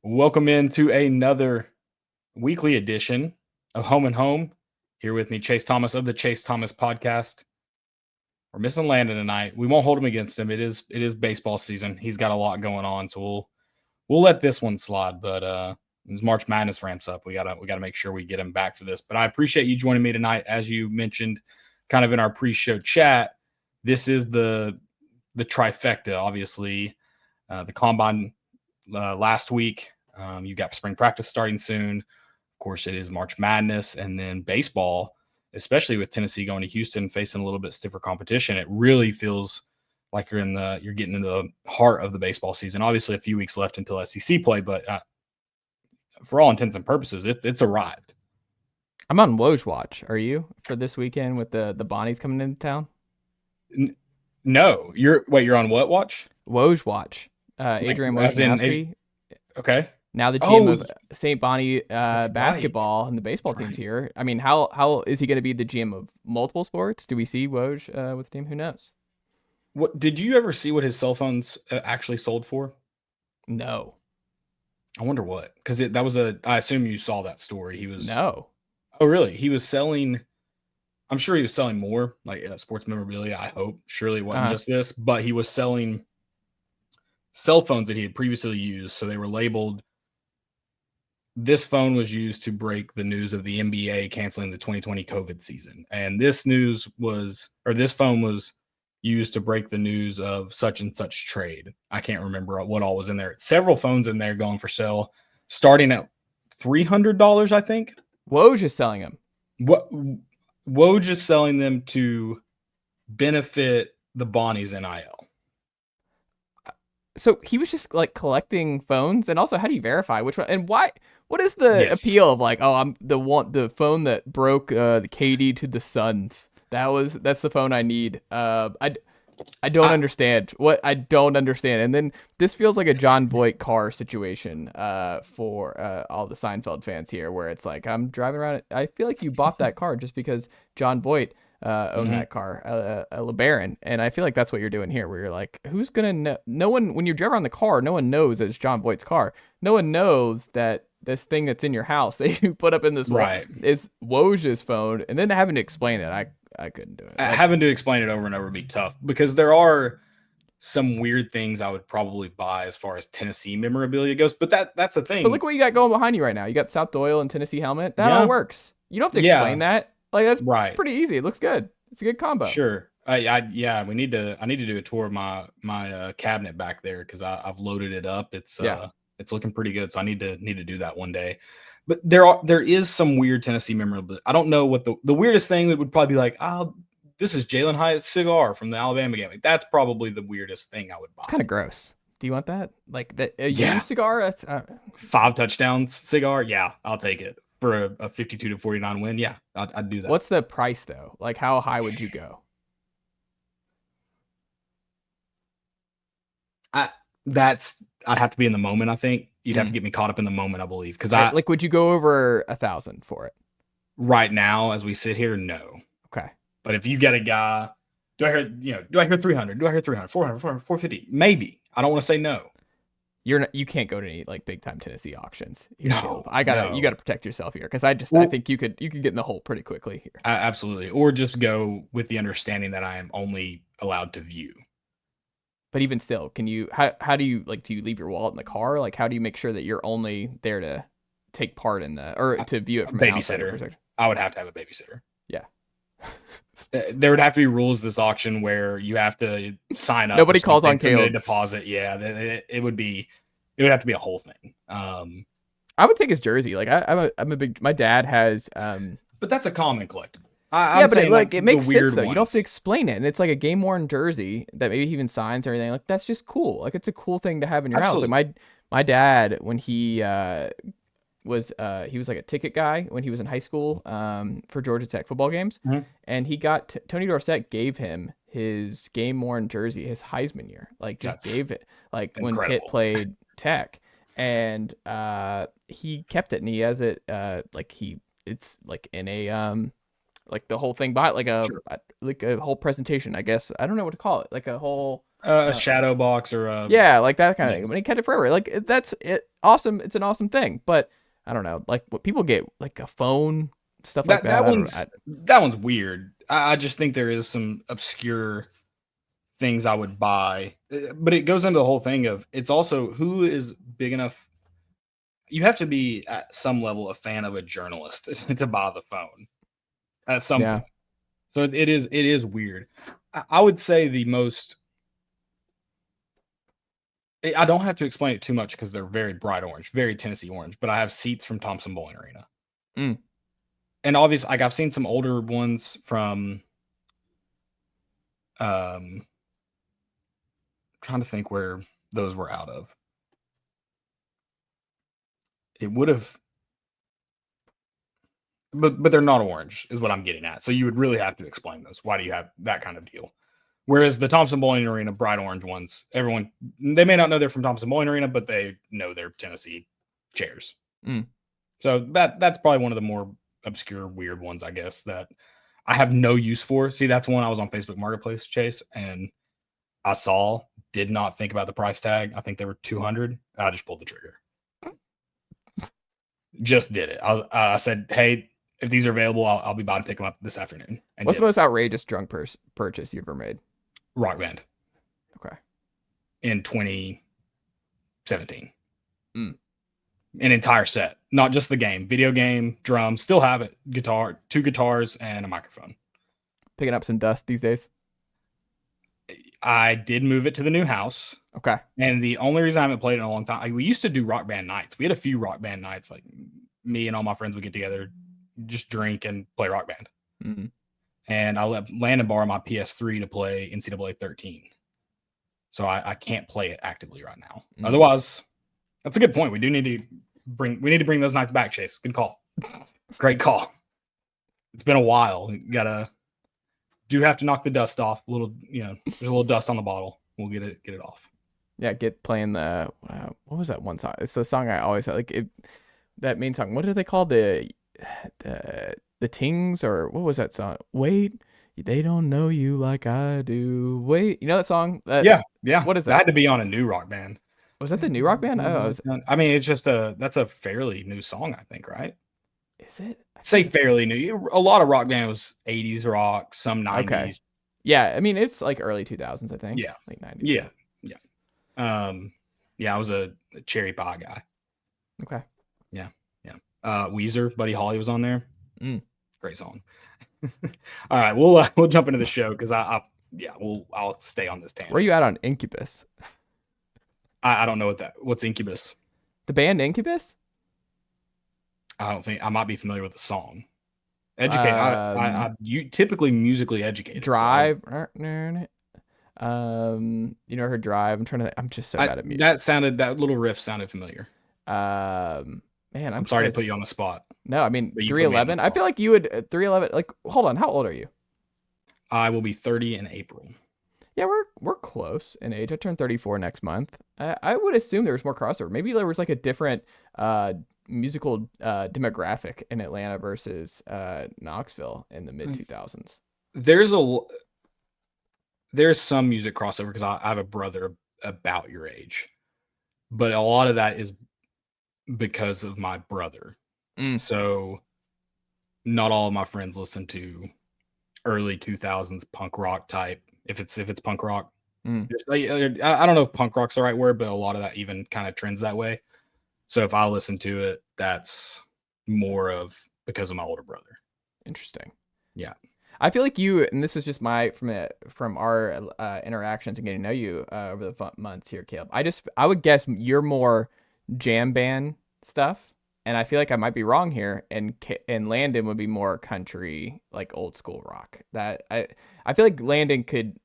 Welcome into another weekly edition of Home and Home. Here with me, Chase Thomas of the Chase Thomas Podcast. We're missing Landon tonight. We won't hold him against him. It is baseball season. He's got a lot going on, so we'll let this one slide. But as March Madness ramps up, we gotta make sure we get him back for this. But I appreciate you joining me tonight, as you mentioned, kind of in our pre-show chat. This is the trifecta, obviously. The combine last week. You got spring practice starting soon. Of course, it is March Madness, and then baseball, especially with Tennessee going to Houston, facing a little bit stiffer competition. It really feels like you're getting into the heart of the baseball season. Obviously, a few weeks left until SEC play, but for all intents and purposes, it's arrived. I'm on Woj watch. Are you for this weekend with the Bonnies coming into town? No, you're on what watch? Woj watch. Like Adrian as in Wojnarowski, okay. now the GM Oh, of St. Bonnie that's right. basketball, and the baseball That's team's right. here. I mean, how is he going to be the GM of multiple sports? Do we see Woj with the team? Who knows? What did you ever see what his cell phones actually sold for? No, I wonder what, because that was a. I assume you saw that story. He was. no. Oh, really? He was selling. I'm sure he was selling more, like sports memorabilia. I hope. Surely it wasn't Uh, just this, but he was selling cell phones that he had previously used. So they were labeled. This phone was used to break the news of the NBA canceling the 2020 COVID season, and this phone was used to break the news of such and such trade. I can't remember what all was in there. Several phones in there going for sale, starting at $300, I think. Woj is selling him. What Woj is selling them to benefit the Bonnie's NIL. So he was just like collecting phones, and also how do you verify which one and why? What is the Yes. appeal of like, oh, I'm the phone that broke the KD to the Suns. That's the phone I need. I don't I, understand what I don't understand. And then this feels like a John Voight car situation for all the Seinfeld fans here, where it's like I'm driving around. I feel like you bought that car just because John Voight owned mhm. that car, a LeBaron, and I feel like that's what you're doing here, where you're like, who's gonna know? No one when you drive around the car, no one knows that it's John Voight's car. No one knows that this thing that's in your house that you put up in this wall Right. is Woj's phone, and then having to explain it, I couldn't do it. Having to explain it over and over would be tough because there are some weird things I would probably buy as far as Tennessee memorabilia goes. But that's the But thing. look what you got going behind you right now. You got South Doyle and Tennessee helmet. That all Yeah. works. You don't have to Yeah. explain that. Like that's it's Right. pretty easy. It looks good. It's a good combo. Sure. Yeah. I need to do a tour of my cabinet back there because I've loaded it up. Yeah. It's looking pretty good. So I need to do that one day. But there is some weird Tennessee memorabilia. I don't know what the weirdest thing that would probably be like, oh, this is Jalen Hyatt's cigar from the Alabama game. Like, that's probably the weirdest thing I would It's kind buy. of gross. Do you want that? Like that a Yeah. used cigar? That's 5 touchdowns cigar. Yeah, I'll take it for a 52-49 win. Yeah, I'd do that. what's the price though? Like how high would you go? I I'd have to be in the moment. I think you'd have to Mm. get me caught up in the moment. I believe because I Like would you go over 1,000 for it? right now as we sit here, no. Okay. But if you get a guy, do I hear 300? Do I hear 300, 400, 450? Maybe. I don't want to say no. You can't go to any like big time Tennessee auctions here, Caleb. No, You no. gotta protect yourself here because I Well, think you could get in the hole pretty quickly here. absolutely. Or just go with the understanding that I am only allowed to view. But even still, can you how do you like do you leave your wallet in the car? Like how do you make sure that you're only there to take part in the or to view it A from an outsider babysitter. perspective? I would have to have a babysitter. Yeah. There would have to be rules this auction where you have to sign up or Nobody calls something, on submit a Caleb. deposit. Yeah, it would have to be a whole thing. I would take his jersey. Like I'm a big my dad has But that's a common collectible. yeah, I'm but saying like it the makes sense weird though. You don't have to ones. explain it, and it's like a game worn jersey that maybe he even signs or anything. Like that's just cool. Like it's a cool thing to have in your house. Like Absolutely. my dad when he was like a ticket guy when he was in high school for Georgia Tech football games, Mhm. and he got Tony Dorsett gave him his game worn jersey his Heisman year, like just That's gave it like when Pitt incredible. played Tech, and he kept it and he has it it's like in a like the whole thing by Sure. like a whole presentation, I guess. I don't know what to call it, like a whole A uh, shadow box or a yeah, like that kind of yeah. thing. But he kept it forever. Like that's it. awesome. It's an awesome thing. But I don't know, like what people get, like a phone, stuff like That that. that I don't. one's that one's weird. I just think there is some obscure things I would buy, but it goes into the whole thing of it's also who is big enough. You have to be at some level a fan of a journalist to buy the phone at some Yeah. point. So it is weird. I would say the most. I don't have to explain it too much because they're very bright orange, very Tennessee orange. But I have seats from Thompson Bowling Arena, Mm. and obviously, like I've seen some older ones from. Trying to think where those were out of. It would have, but they're not orange, is what I'm getting at. So you would really have to explain those. Why do you have that kind of deal? Whereas the Thompson Bowling Arena bright orange ones, everyone they may not know they're from Thompson Bowling Arena, but they know they're Tennessee chairs. Mm. So that's probably one of the more obscure, weird ones, I guess, that I have no use for. See, that's one I was on Facebook Marketplace, Chase, and I saw, did not think about the price tag. I think they were 200. I just pulled the trigger. Just did it. I said, hey, if these are available, I'll be by to pick them up this afternoon. And What's did the most outrageous drunk purchase you've ever made? Rock Band Okay. in 2017. Mm. An entire set, not just the game, video game, drums, still have it, guitar, 2 guitars, and a microphone. Picking up some dust these days. I did move it to the new house. Okay. And the only reason I haven't played it in a long time, we used to do Rock Band nights. We had a few Rock Band nights, like me and all my friends would get together, just drink and play Rock Band. Mm-hmm. And I let Landon borrow my PS3 to play NCAA 13. So I can't play it actively right now. Mm-hmm. Otherwise, that's a good point. We need to bring those nights back, Chase. Good call. Great call. It's been a while. Do have to knock the dust off. A little, there's a little dust on the bottle. We'll get it off. Yeah, get playing the what was that one song? It's the song I always had, like that main song. What do they call the Tings, or what was that song? Wait, they don't know you like I do. Wait, you know that song? Yeah. What is that? That had to be on a new Rock Band. Was that the new Rock Band? Oh, I mean, it's just that's a fairly new song, I think, right? Is it? Say fairly new. A lot of Rock Band was 80s rock, some 90s. Okay. Yeah, I mean it's like early 2000s, I think. Yeah, like 90s. Yeah. I was a cherry pie guy. Okay. Yeah. Weezer, Buddy Holly was on there. Mm. Great song. All right, we'll jump into the show because I'll stay on this tangent. Where are you at on Incubus? I don't know what's Incubus. The band Incubus? I don't think I might be familiar with the song. Educate. You typically musically educated. Drive. So you know her Drive. I'm just so bad at music. That little riff sounded familiar. Man, I'm sorry to put you on the spot. No, I mean 311. I feel like you would 311. Like, hold on, how old are you? I will be 30 in April. Yeah, we're close in age. I turn 34 next month. I would assume there was more crossover. Maybe there was like a different musical demographic in Atlanta versus Knoxville in the mid 2000s. There's some music crossover because I have a brother about your age, but a lot of that is because of my brother. So not all of my friends listen to early 2000s punk rock type. If it's punk rock, I don't know if punk rock's the right word, but a lot of that even kind of trends that way. So if I listen to it, that's more of because of my older brother. Interesting. Yeah. I feel like you, and this is just from our interactions and getting to know you over the months here, Caleb. I would guess you're more jam band stuff, and I feel like I might be wrong here. And Landon would be more country, like old school rock. That I feel like Landon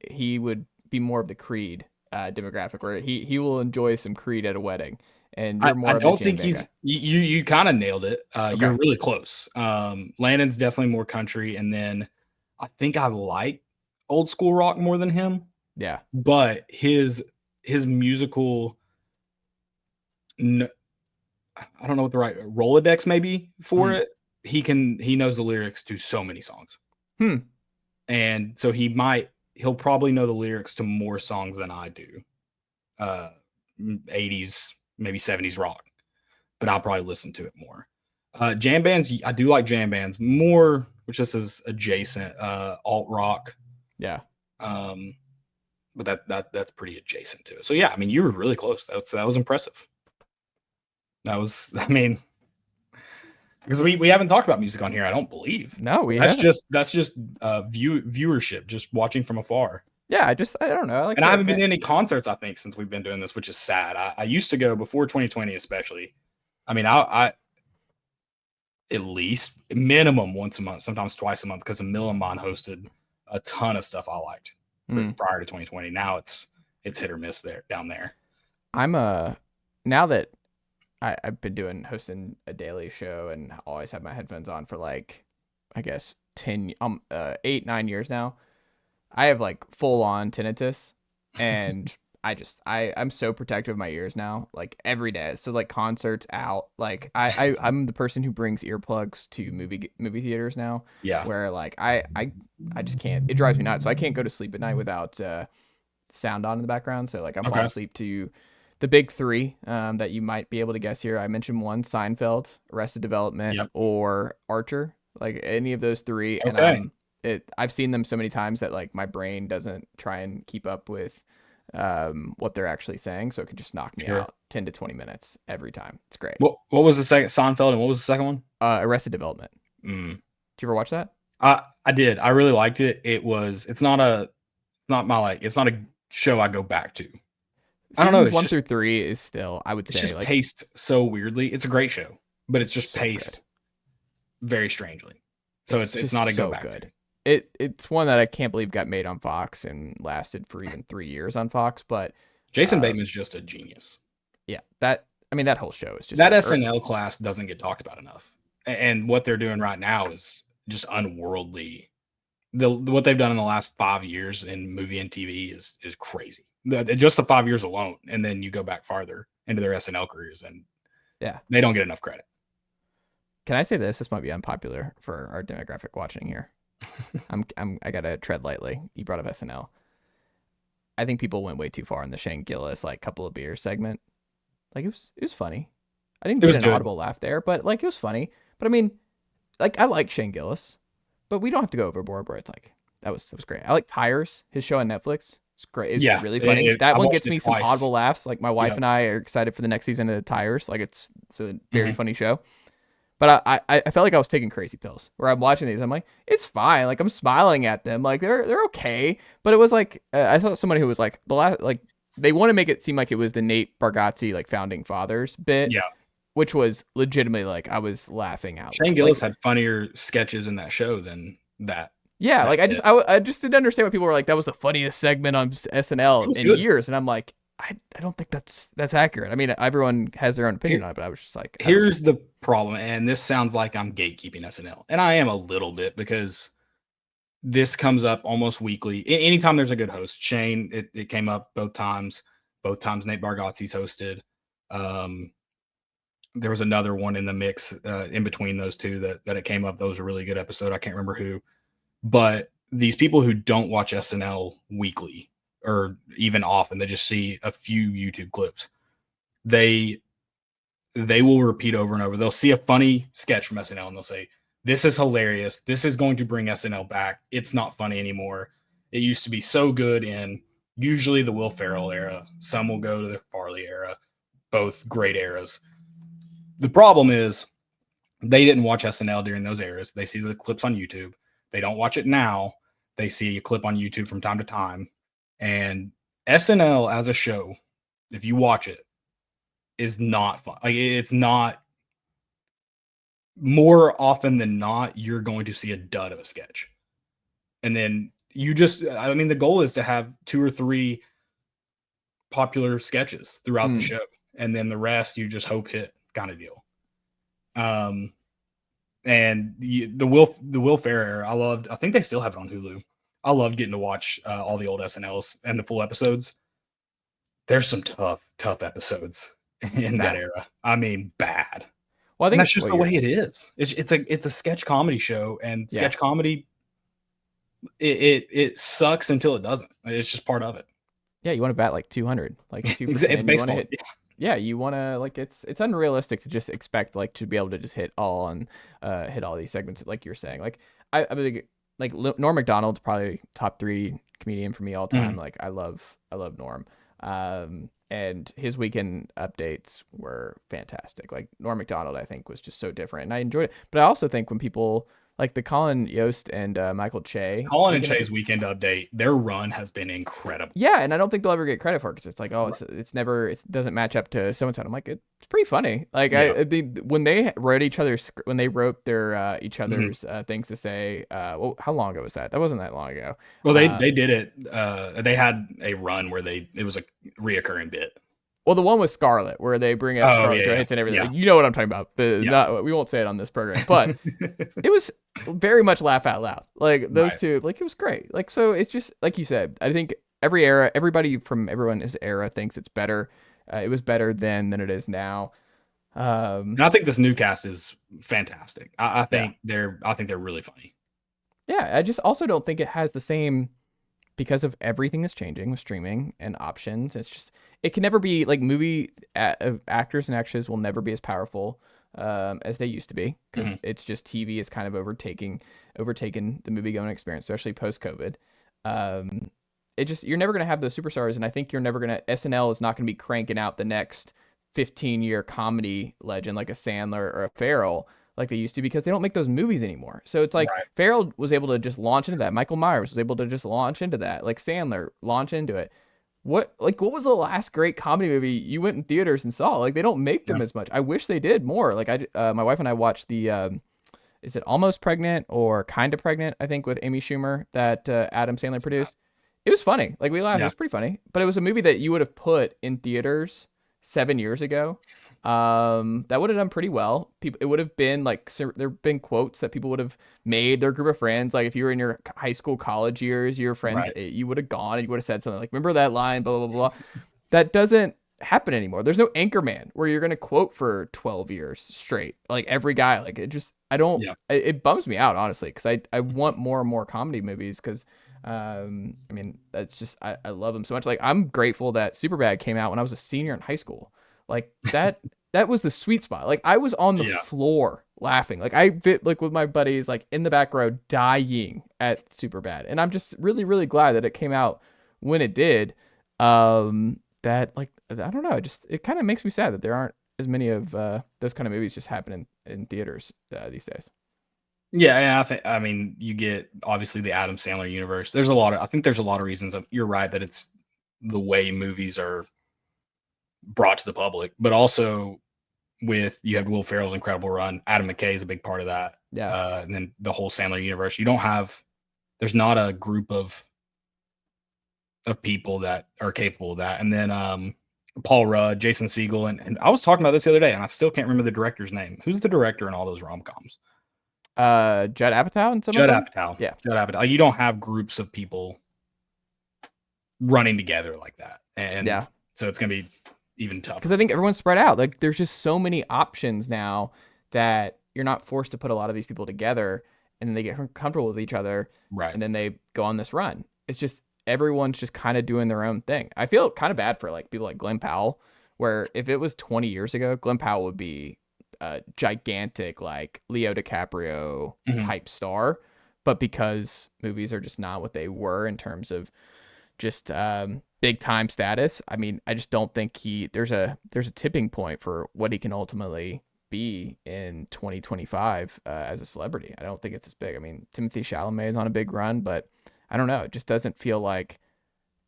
he would be more of the Creed demographic, where he will enjoy some Creed at a wedding. And you're more. I don't think he's. You kind of nailed it. Okay. You're really close. Landon's definitely more country, and then I think I like old school rock more than him. Yeah, but his musical, I don't know what the right Rolodex maybe for it. He knows the lyrics to so many songs. And so he'll probably know the lyrics to more songs than I do. 80s, maybe 70s rock. but I'll probably listen to it more. Jam bands, I do like jam bands more, which this is adjacent. Alt rock, Yeah. but that's pretty adjacent to it. So yeah, I mean, you were really close. That was impressive. That was, I mean, because we haven't talked about music on here, I don't believe. No, we That's haven't. just viewership, just watching from afar. Yeah, I don't know. I like And I the haven't been to any concerts, I think, since we've been doing this, which is sad. I used to go before 2020, especially. I mean, I at least minimum once a month, sometimes twice a month, because Millimon hosted a ton of stuff I liked prior to 2020. Now it's hit or miss there down there. I'm now that I've been hosting a daily show and always have my headphones on for like, I guess 8-9 years now. I have like full on tinnitus, and I'm so protective of my ears now, like every day. So like concerts out, like I'm the person who brings earplugs to movie theaters now. Yeah. Where like I just can't. It drives me nuts. So I can't go to sleep at night without sound on in the background. So like I'm falling asleep to the big three that you might be able to guess here. I mentioned one, Seinfeld, Arrested Development, or Archer. Like any of those three, and I've seen them so many times that like my brain doesn't try and keep up with what they're actually saying, so it could just knock me out 10 to 20 minutes every time. It's great. What was the second? Seinfeld, and what was the second one? Arrested Development. Did you ever watch that? I did. I really liked it. It's not a show I go back to. I don't know. Seasons 1 through 3 is still, I would say, it's just like paced so weirdly. It's a great show, but it's just paced very strangely. So it's not a go back to. It's one that I can't believe got made on Fox and lasted for even 3 years on Fox. But Jason Bateman's just a genius. Yeah, that whole show is just that SNL class doesn't get talked about enough, and what they're doing right now is just unworldly. What they've done in the last 5 years in movie and TV is crazy. Just the 5 years alone, and then you go back farther into their SNL careers, and they don't get enough credit. Can I say this? This might be unpopular for our demographic watching here. I gotta tread lightly. You brought up SNL. I think people went way too far in the Shane Gillis like couple of beers segment. Like it was funny. I didn't get an audible laugh there, but like it was funny. But I mean, like I like Shane Gillis, but we don't have to go overboard where it's like that was great. I like Tires, his show on Netflix. It's great. It's really funny. That one gets me some audible laughs. Like my wife and I are excited for the next season of Tires. Like it's a very funny show. But I felt like I was taking crazy pills where I'm watching these. I'm like, it's fine. Like I'm smiling at them. Like they're okay. But it was like I thought somebody who was like they want to make it seem like it was the Nate Bargatze like founding fathers bit. Yeah. Which was legitimately like I was laughing out. Shane Gillis had funnier sketches in that show than that. Yeah, like I just didn't understand what people were like. That was the funniest segment on SNL in years, and I'm like, I don't think that's accurate. I mean, everyone has their own opinion on it, but I was just like, here's the problem, and this sounds like I'm gatekeeping SNL, and I am a little bit because this comes up almost weekly. Anytime there's a good host, Shane, it came up both times. Both times Nate Bargatze's hosted. There was another one in the mix in between those two that it came up. That was a really good episode. I can't remember who, but these people who don't watch SNL weekly or even often, they just see a few YouTube clips. They will repeat over and over. They'll see a funny sketch from SNL and they'll say, "This is hilarious. This is going to bring SNL back. It's not funny anymore. It used to be so good in usually the Will Ferrell era. Some will go to the Farley era. Both great eras." The problem is they didn't watch SNL during those eras. They see the clips on YouTube. They don't watch it now. They see a clip on YouTube from time to time. And SNL as a show, if you watch it, is not fun. Like it's not. More often than not, you're going to see a dud of a sketch. And then the goal is to have 2 or 3 popular sketches throughout the show. And then the rest you just hope hit kind of deal. And the Will Ferrell, I think they still have it on Hulu. I loved getting to watch all the old SNLs and the full episodes. There's some tough episodes in that era. I mean, bad. Well, I think that's just the way it is. It's a sketch comedy show, and sketch comedy, it sucks until it doesn't. It's just part of it. Yeah, you want to bat like 200, like 2 for it's 10. baseball. Yeah, you want to like it's unrealistic to just expect like to be able to just hit all on hit all these segments like you're saying. Like I mean like Norm Macdonald's probably top 3 comedian for me all time. Mhm. Like I love Norm. And his weekend updates were fantastic. Like Norm Macdonald I think was just so different and I enjoyed it. But I also think when people like the Colin Yost and Michael Che Colin and weekend Che's weekend update, their run has been incredible. yeah, and I don't think they'll ever get credit for it because it's like, oh, it's never, it doesn't match up to so and so. I'm like, it's pretty funny. Like Yeah. when they wrote each other's, when they wrote their each Mhm. other's things to say. Well, how long ago was that? That wasn't that long ago. Well, Uh, they did it. They had a run where it was a reoccurring bit. well, the one with Scarlett where they bring up Oh Scarlett yeah, Johansson and everything. yeah, Like, you know what I'm talking about. yeah, Not we won't say it on this program, but it was very much laugh out loud. Like those right. two, like it was great. Like so, it's just like you said. I think every era, everybody from everyone's era thinks it's better. It was better then than it is now. And I think this new cast is fantastic. Yeah, I think they're really funny. yeah. I just also don't think it has the same because of everything that's changing with streaming and options. It's just it can never be like actors and actresses will never be as powerful as they used to be because Mhm. it's just TV is kind of overtaken the movie going experience, especially post COVID. Um, it just you're never gonna have those superstars, and I think you're never gonna SNL is not gonna be cranking out the next 15-year comedy legend like a Sandler or a Farrell like they used to because they don't make those movies anymore. So it's like Right. Farrell was able to just launch into that. Michael Myers was able to just launch into that. Like Sandler launch into it. What was the last great comedy movie you went in theaters and saw? Like they don't make Yeah. them as much. I wish they did more. Like my wife and I watched the is it Almost Pregnant or Kind of Pregnant? I think with Amy Schumer that Adam Sandler produced. It was funny. Like we laughed. It Yeah. was pretty funny. But it was a movie that you would have put in theaters 7 years ago. That would have done pretty well. People, it would have been like there've been quotes that people would have made their group of friends. Like if you were in your high school, college years, your friends, Right. you would have gone and you would have said something like, "Remember that line?" Blah blah blah blah. That doesn't happen anymore. There's no Anchorman where you're gonna quote for 12 years straight. Like every guy, like it just I don't. Yeah. It bums me out honestly because I want more and more comedy movies because I mean that's just I love them so much. Like I'm grateful that Superbad came out when I was a senior in high school. Like that was the sweet spot. Like I was on the Yeah. floor laughing. Like I fit like with my buddies like in the back row dying at Superbad. And I'm just really really glad that it came out when it did. That like I don't know, it kind of makes me sad that there aren't as many of those kind of movies just happening in theaters these days. Yeah, and I mean, you get obviously the Adam Sandler universe. I think there's a lot of reasons. You're right that it's the way movies are brought to the public, but also with you have Will Ferrell's incredible run. Adam McKay is a big part of that, Yeah. and then the whole Sandler universe. You don't have there's not a group of people that are capable of that. And then Paul Rudd, Jason Segel, and I was talking about this the other day, and I still can't remember the director's name. Who's the director in all those rom coms? Judd Apatow and some of Judd them. Apatow. Yeah. Judd Apatow. Like, you don't have groups of people running together like that, and Yeah. so it's gonna be even Because tougher. I think everyone's spread out. Like there's just so many options now that you're not forced to put a lot of these people together and then they get comfortable with each other Right. and then they go on this run. It's just everyone's just kind of doing their own thing. I feel kind of bad for like people like Glenn Powell, where if it was 20 years ago, Glenn Powell would be a gigantic like Leo DiCaprio Mhm. type star. But because movies are just not what they were in terms of just big time status. I mean, I just don't think there's a tipping point for what he can ultimately be in 2025 as a celebrity. I don't think it's as big. I mean, Timothy Chalamet is on a big run, but I don't know. It just doesn't feel like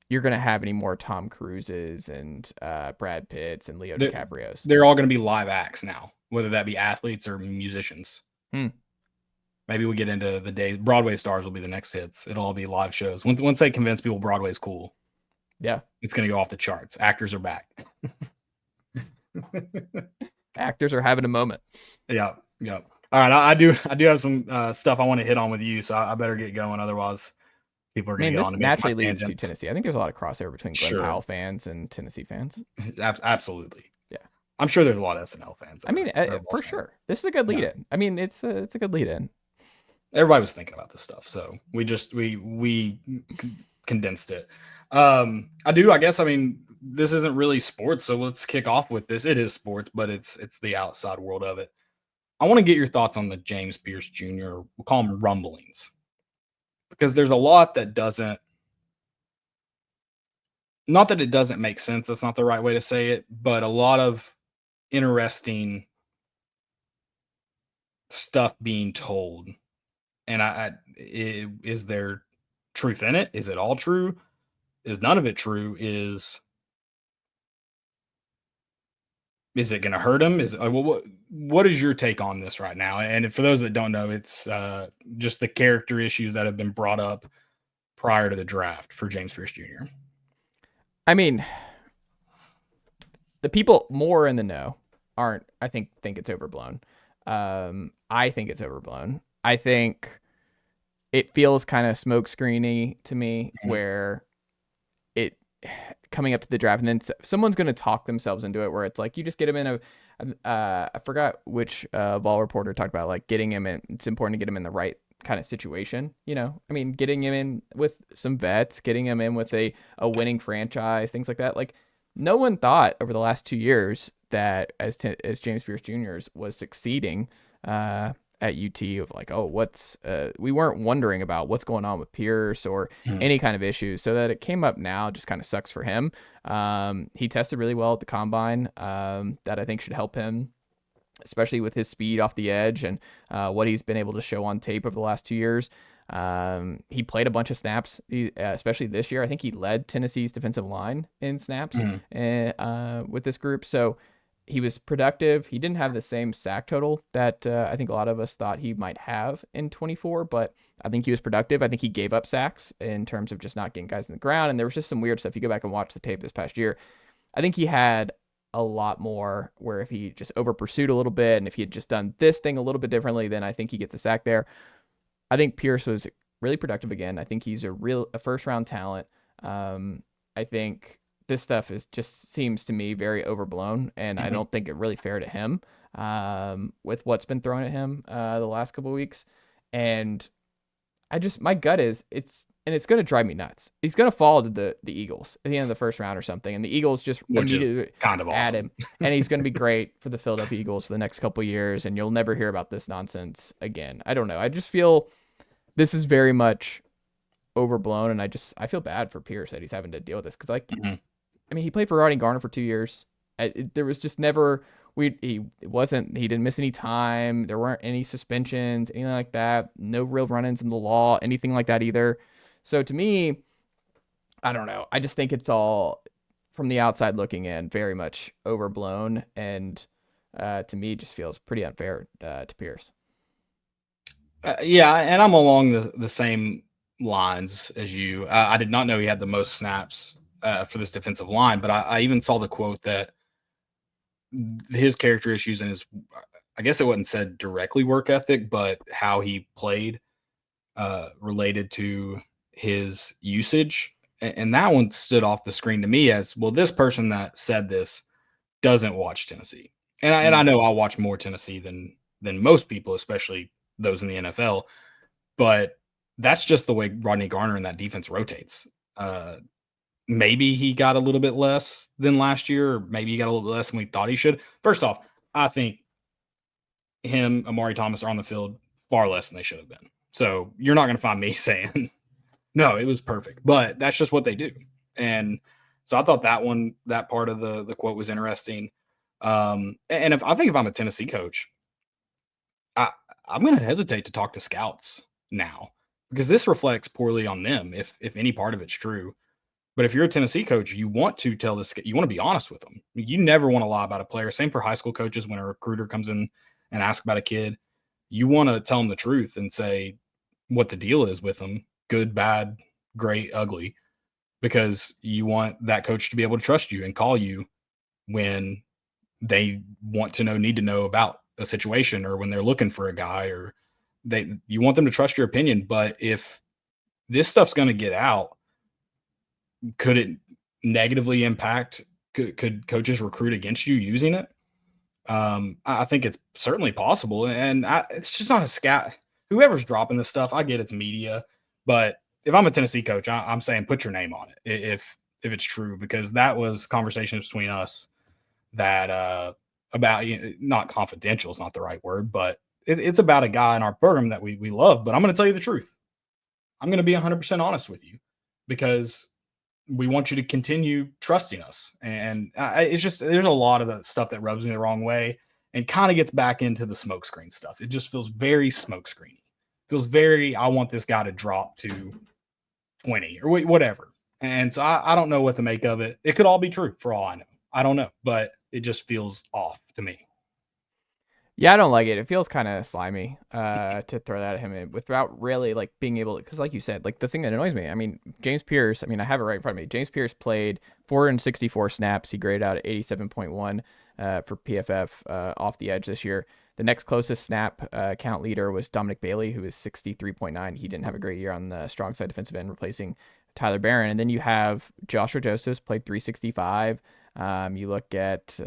you're gonna have any more Tom Cruises and Brad Pitts and Leo They're, DiCaprios. they're all gonna be live acts now, whether that be athletes or musicians. Hmm. Maybe we get into the day Broadway stars will be the next hits. It'll all be live shows. Once they convince people Broadway's cool, Yeah, it's gonna go off the charts. Actors are back. actors are having a moment. Yeah, yeah. All right, I do have some stuff I want to hit on with you, so I better get going. Otherwise, people are I going to mean, get on this to me for my naturally leads to tangents. Tennessee. I think there's a lot of crossover between Glenn Sure, Powell fans and Tennessee fans. absolutely. Yeah. I'm sure there's a lot of SNL fans. I mean, Or for Vols fans. sure. This is a good lead Yeah, in. I mean, it's a good lead in. everybody was thinking about this stuff, so we condensed it. I do. I guess. I mean, this isn't really sports, so let's kick off with this. It is sports, but it's the outside world of it. I want to get your thoughts on the James Pearce Jr. We'll call them rumblings, because there's a lot that doesn't. Not that it doesn't make sense. That's not the right way to say it, but a lot of interesting stuff being told. And is there truth in it? Is it all true? Is none of it true? Is it going to hurt him? What is your take on this right now? And for those that don't know, it's just the character issues that have been brought up prior to the draft for James Pearce Jr. I mean, the people more in the know I think it's overblown. I think it's overblown. I think it feels kind of smokescreeny to me, where it coming up to the draft and then someone's going to talk themselves into it, where it's like you just get him in I forgot which Vol reporter talked about, like getting him in. It's important to get him in the right kind of situation. I mean, getting him in with some vets, getting him in with a winning franchise, things like that. Like, no one thought over the last 2 years that as James Pearce Jr. was succeeding at UT, of like, oh, we weren't wondering about what's going on with Pierce or any kind of issues. So that it came up now just kind of sucks for him. He tested really well at the combine, that I think should help him, especially with his speed off the edge and what he's been able to show on tape over the last 2 years. He played a bunch of snaps, especially this year. I think he led Tennessee's defensive line in snaps with this group. So he was productive. He didn't have the same sack total that I think a lot of us thought he might have in 24, but I think he was productive. I think he gave up sacks in terms of just not getting guys in the ground. And there was just some weird stuff. You go back and watch the tape this past year, I think he had a lot more where if he just over pursued a little bit and if he had just done this thing a little bit differently, then I think he gets a sack there. I think Pierce was really productive again. I think he's a first round talent. I think this stuff just seems to me very overblown, and I don't think it really fair to him with what's been thrown at him the last couple of weeks. And my gut is it's going to drive me nuts. He's going to fall to the Eagles at the end of the first round or something, and the Eagles just immediately kind of add awesome. him, and he's going to be great for the Philadelphia Eagles for the next couple of years, and you'll never hear about this nonsense again. I don't know. I just feel this is very much overblown, and I feel bad for Pierce that he's having to deal with this because, like, I mean, he played for Rodney Garner for 2 years. There was just never he didn't miss any time. There weren't any suspensions, anything like that. No real run-ins in the law, anything like that either. So to me, I don't know. I just think it's all, from the outside looking in, very much overblown, and to me, it just feels pretty unfair to Pierce. Yeah, and I'm along the same lines as you. I did not know he had the most snaps for this defensive line, but I even saw the quote that his character issues and his, I guess it wasn't said directly work ethic, but how he played related to his usage. And that one stood off the screen to me as, well, this person that said this doesn't watch Tennessee. And I know I'll watch more Tennessee than most people, especially those in the NFL. But that's just the way Rodney Garner and that defense rotates. Maybe he got a little bit less than last year, or maybe he got a little bit less than we thought he should. First off, I think him, Amari Thomas, are on the field far less than they should have been. So you're not going to find me saying, no, it was perfect. But that's just what they do. And so I thought that part of the quote was interesting. And if I'm a Tennessee coach, I'm going to hesitate to talk to scouts now, because this reflects poorly on them if any part of it's true. But if you're a Tennessee coach, you want to you want to be honest with them. You never want to lie about a player. Same for high school coaches. When a recruiter comes in and asks about a kid, you want to tell them the truth and say what the deal is with them: good, bad, great, ugly, because you want that coach to be able to trust you and call you when they need to know about a situation, or when they're looking for a guy, or you want them to trust your opinion. But if this stuff's going to get out, could it negatively impact? Could coaches recruit against you using it? I think it's certainly possible, and it's just not a scout. Whoever's dropping this stuff, I get it's media, but if I'm a Tennessee coach, I'm saying put your name on it. it's true, because that was conversations between us that about, not confidential is not the right word, but it's about a guy in our program that we love. But I'm going to tell you the truth. I'm going to be 100% honest with you, because we want you to continue trusting us. And it's just, there's a lot of that stuff that rubs me the wrong way and kind of gets back into the smokescreen stuff. It just feels very smokescreeny. Feels very, I want this guy to drop to 20 or whatever. And so I don't know what to make of it. It could all be true for all I know. I don't know, but it just feels off to me. Yeah, I don't like it. It feels kind of slimy to throw that at him without really like being able to, because like you said, like the thing that annoys me, I mean, James Pearce, I mean, I have it right in front of me. James Pearce played 464 snaps. He graded out at 87.1 for PFF off the edge this year. The next closest snap count leader was Dominic Bailey, who is 63.9. He didn't have a great year on the strong side defensive end, replacing Tyler Barron. And then you have Joshua Josephs played 365. You look at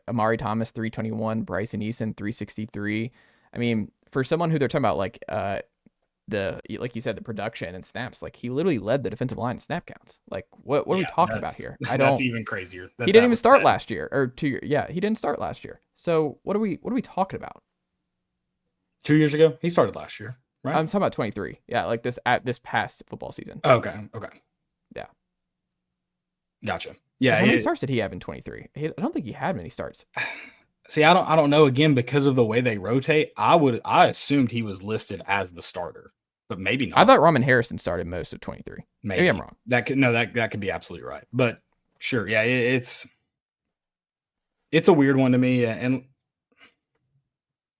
Amari Thomas 321, Bryson Eason 363. I mean, for someone who they're talking about like like you said, the production and snaps, like he literally led the defensive line in snap counts. Like what are we talking about here? I don't. That's even crazier. He didn't even start last year or 2 years. Yeah, he didn't start last year. So what are we talking about? 2 years ago, he started last year, right? I'm talking about 23. Yeah, like this past football season. Okay. Yeah. Gotcha. Yeah. How many starts did he have in 23? I don't think he had many starts. See, I don't know, again, because of the way they rotate. I assumed he was listed as the starter, but maybe not. I thought Roman Harrison started most of 23. Maybe I'm wrong. That could be absolutely right. But sure, yeah, it's a weird one to me. And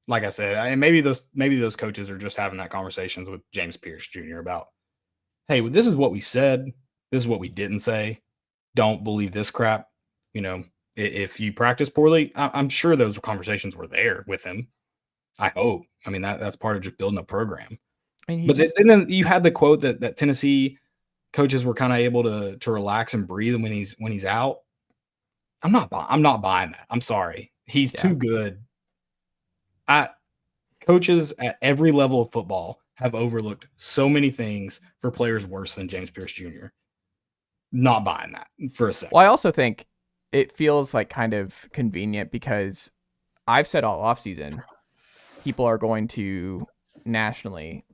like I said, maybe those coaches are just having that conversations with James Pearce Jr. about, hey, this is what we said, this is what we didn't say. Don't believe this crap. If you practice poorly, I'm sure those conversations were there with him. I hope. I mean, that's part of just building a program. But then you had the quote that Tennessee coaches were kind of able to relax and breathe when he's out. I'm not buying that. I'm sorry. He's too good. Coaches at every level of football have overlooked so many things for players worse than James Pearce Jr. Not buying that for a second. Well, I also think it feels like kind of convenient because I've said all offseason, people are going to nationally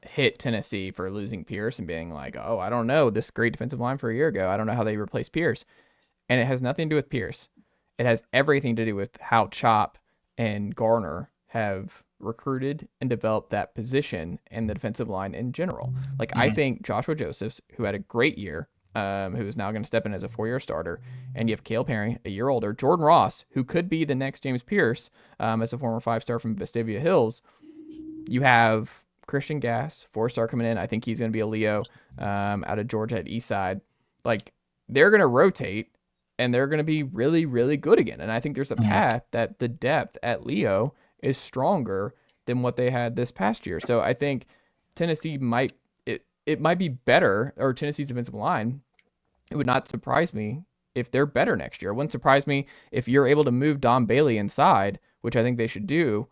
hit Tennessee for losing Pearce and being like, oh, I don't know, this great defensive line for a year ago, I don't know how they replaced Pearce. And it has nothing to do with Pearce. It has everything to do with how Chop and Garner have recruited and developed that position and the defensive line in general. Like, I think Joshua Josephs, who had a great year, who is now going to step in as a 4-year starter, and you have Cale Perry, a year older, Jordan Ross, who could be the next James Pearce, as a former 5-star from Vestavia Hills. You have Christian Gass, 4-star coming in. I think he's going to be a Leo, out of Georgia at Eastside. Like, they're going to rotate, and they're going to be really, really good again. And I think there's a path that the depth at Leo is stronger than what they had this past year. So I think Tennessee might be better, or Tennessee's defensive line. It would not surprise me if they're better next year. It wouldn't surprise me if you're able to move Don Bailey inside, which I think they should do,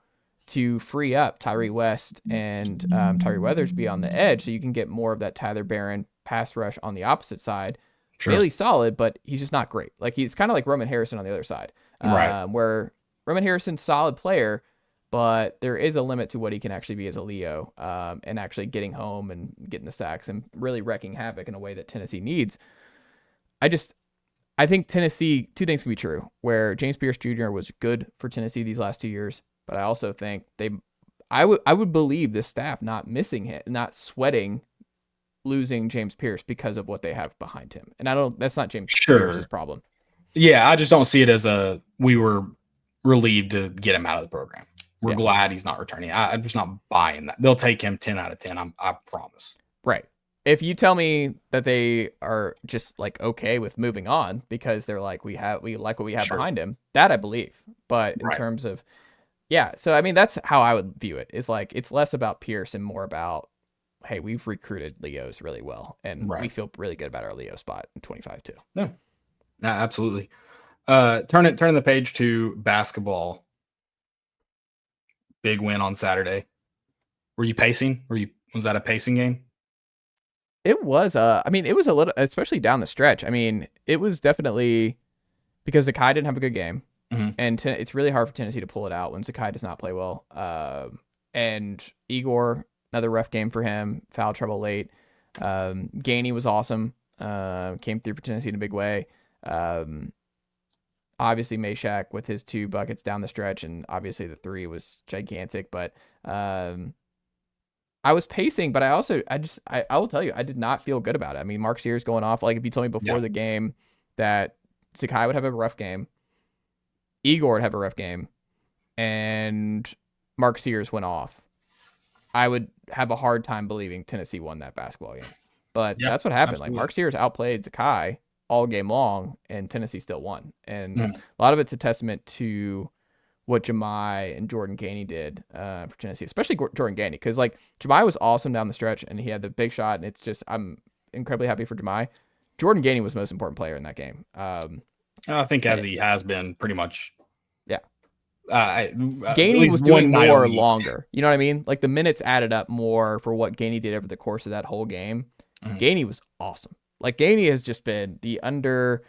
to free up Tyree West and Tyree Weathersby on the edge, so you can get more of that Tyler Barron pass rush on the opposite side. Sure. Bailey's solid, but he's just not great. Like, he's kind of like Roman Harrison on the other side, right? Where Roman Harrison's solid player, but there is a limit to what he can actually be as a Leo, and actually getting home and getting the sacks and really wrecking havoc in a way that Tennessee needs. I think Tennessee, two things can be true, where James Pearce Jr. was good for Tennessee these last 2 years, but I also think I would believe the staff not missing him, not sweating losing James Pearce because of what they have behind him. And that's not James Pearce's problem. Yeah, I just don't see it as we were relieved to get him out of the program. We're glad he's not returning. I'm just not buying that. They'll take him 10 out of 10. I promise. Right. If you tell me that they are just like okay with moving on because they're like, we like what we have behind him, that I believe. But in terms of, so I mean, that's how I would view it. Is like, it's less about Pearce and more about, hey, we've recruited Leos really well, and we feel really good about our Leo spot in 25 too. No, absolutely. Turning the page to basketball. Big win on Saturday. Were you pacing? Was that a pacing game? It was, I mean, it was a little, especially down the stretch. I mean, it was definitely because Zakai didn't have a good game, Hmm. and it's really hard for Tennessee to pull it out when Zakai does not play well. And Igor, another rough game for him, foul trouble late. Gainey was awesome, came through for Tennessee in a big way. Um, Obviously Meshack with his 2 buckets down the stretch, and obviously the 3 was gigantic. But um, I was pacing, but I will tell you, I did not feel good about it. I mean, Mark Sears going off. Like if you told me Yeah. before the game that Sakai would have a rough game, Igor would have a rough game, and Mark Sears went off, I would have a hard time believing Tennessee won that basketball game. But Yeah. that's what happened. Like Absolutely. Mark Sears outplayed Sakai all game long, and Tennessee still won. And Mhm. a lot of it's a testament to what Jemai and Jordan Gainey did for Tennessee, especially Jordan Gainey, because like Jemai was awesome down the stretch and he had the big shot, and it's just I'm incredibly happy for Jemai. Jordan Gainey was the most important player in that game. I think as Eh, he has been pretty much yeah, at Gainey least was doing one night a more week. longer. You know what I mean? Like the minutes added up more for what Gainey did over the course of that whole game. Mhm. Gainey was awesome. Like Gainey has just been the under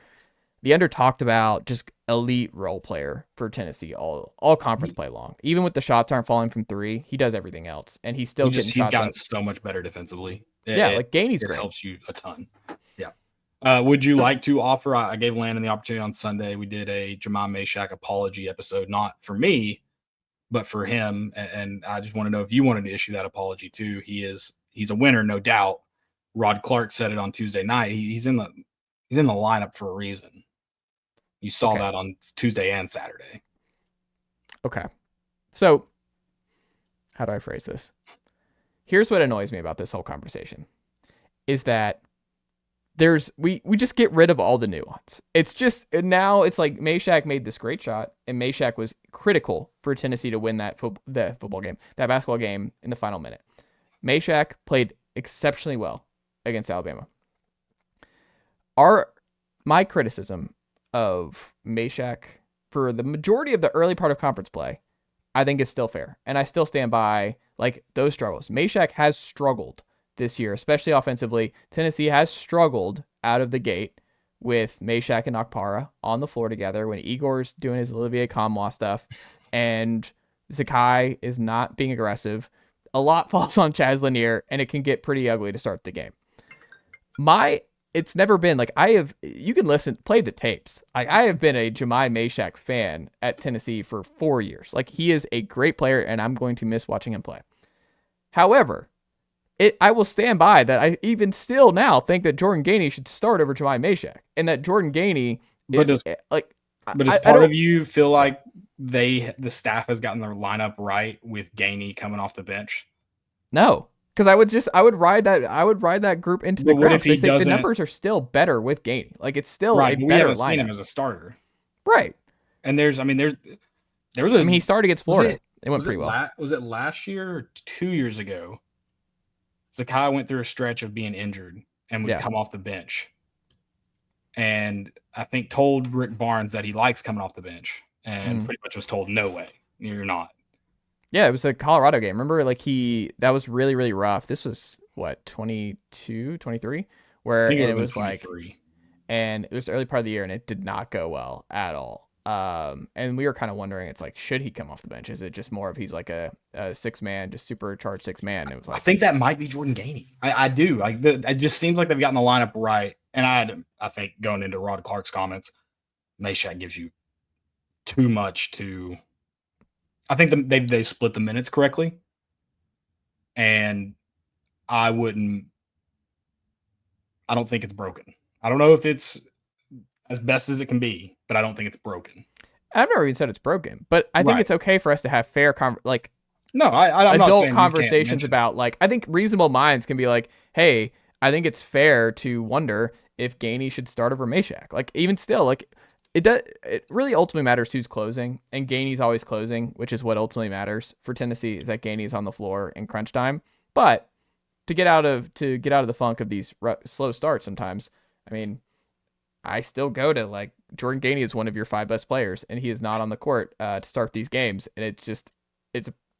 talked about just elite role player for Tennessee all conference He, play long. Even with the shots aren't falling from 3, he does everything else, and he's still getting he's shots gotten up. so much better defensively. Yeah, like Gainey's It great. helps you a ton. Yeah. Would you like to offer? I gave Landon the opportunity on Sunday. We did a Jamal Meshack apology episode, not for me, but for him. And I just want to know if you wanted to issue that apology too. He's a winner, no doubt. Rod Clark said it on Tuesday night. He's in the lineup for a reason. You saw Okay, that on Tuesday and Saturday. okay. So how do I phrase this? Here's what annoys me about this whole conversation: is that we just get rid of all the nuance. It's just now it's like Meshack made this great shot, and Meshack was critical for Tennessee to win that football game, that basketball game in the final minute. Meshack played exceptionally well against Alabama. Our My criticism of Meshack for the majority of the early part of conference play, I think is still fair, and I still stand by like those struggles. Meshack has struggled this year, especially offensively. Tennessee has struggled out of the gate with Meshack and Akpara on the floor together when Igor's doing his Olivier Commois stuff and Zakai is not being aggressive. A lot falls on Chaz Lanier, and it can get pretty ugly to start the game. My It's never been like I have. You can play the tapes. Like I have been a Jemai Meshack fan at Tennessee for 4 years. Like he is a great player, and I'm going to miss watching him play. However, I will stand by that. I even still now think that Jordan Gainey should start over Jemai Meshack, and that Jordan Gainey But is does like but does I part don't of you feel like the staff has gotten their lineup right with Gainey coming off the bench? know because I would ride that group into the But what ground if because I he think the doesn't? numbers are still better with Gainey. Like it's still a Right, but we better haven't seen him lineup. as a starter. Right. And there was I mean, he started against was Florida. it It went pretty well. was it last year or 2 years ago? Zakai went through a stretch of being injured and would Yeah. come off the bench, and I think told Rick Barnes that he likes coming off the bench, and Mm. pretty much was told, "No way, you're not." Yeah, it was the Colorado game. Remember, like that was really, really rough. This was what, 22, 23, I think it and would it have been was like, 23. and it was the early part of the year, and it did not go well at all. And we were kind of wondering, it's like, should he come off the bench? Is it just more of he's like a 6 man, just supercharged 6 man? And it was I like, think that might be Jordan Gainey. I do. Like it just seems like they've gotten the lineup right. And I think going into Rod Clark's comments, Meshack gives you too much to. I think they've split the minutes correctly, and I wouldn't. I don't think it's broken. I don't know if it's as best as it can be, but I don't think it's broken. I've never even said it's broken, but I think Right. it's okay for us to have fair, like No, I'm not adult saying you can't conversations mention it. about like I think reasonable minds can be like, hey, I think it's fair to wonder if Gainey should start over Meshack. Like even still, like it really ultimately matters who's closing, and Gainey's always closing, which is what ultimately matters for Tennessee is that Gainey's on the floor in crunch time. But to get out of the funk of these slow starts sometimes, I mean, I still go to like Jordan Gainey is one of your 5 best players, and he is not on the court to start these games, and it's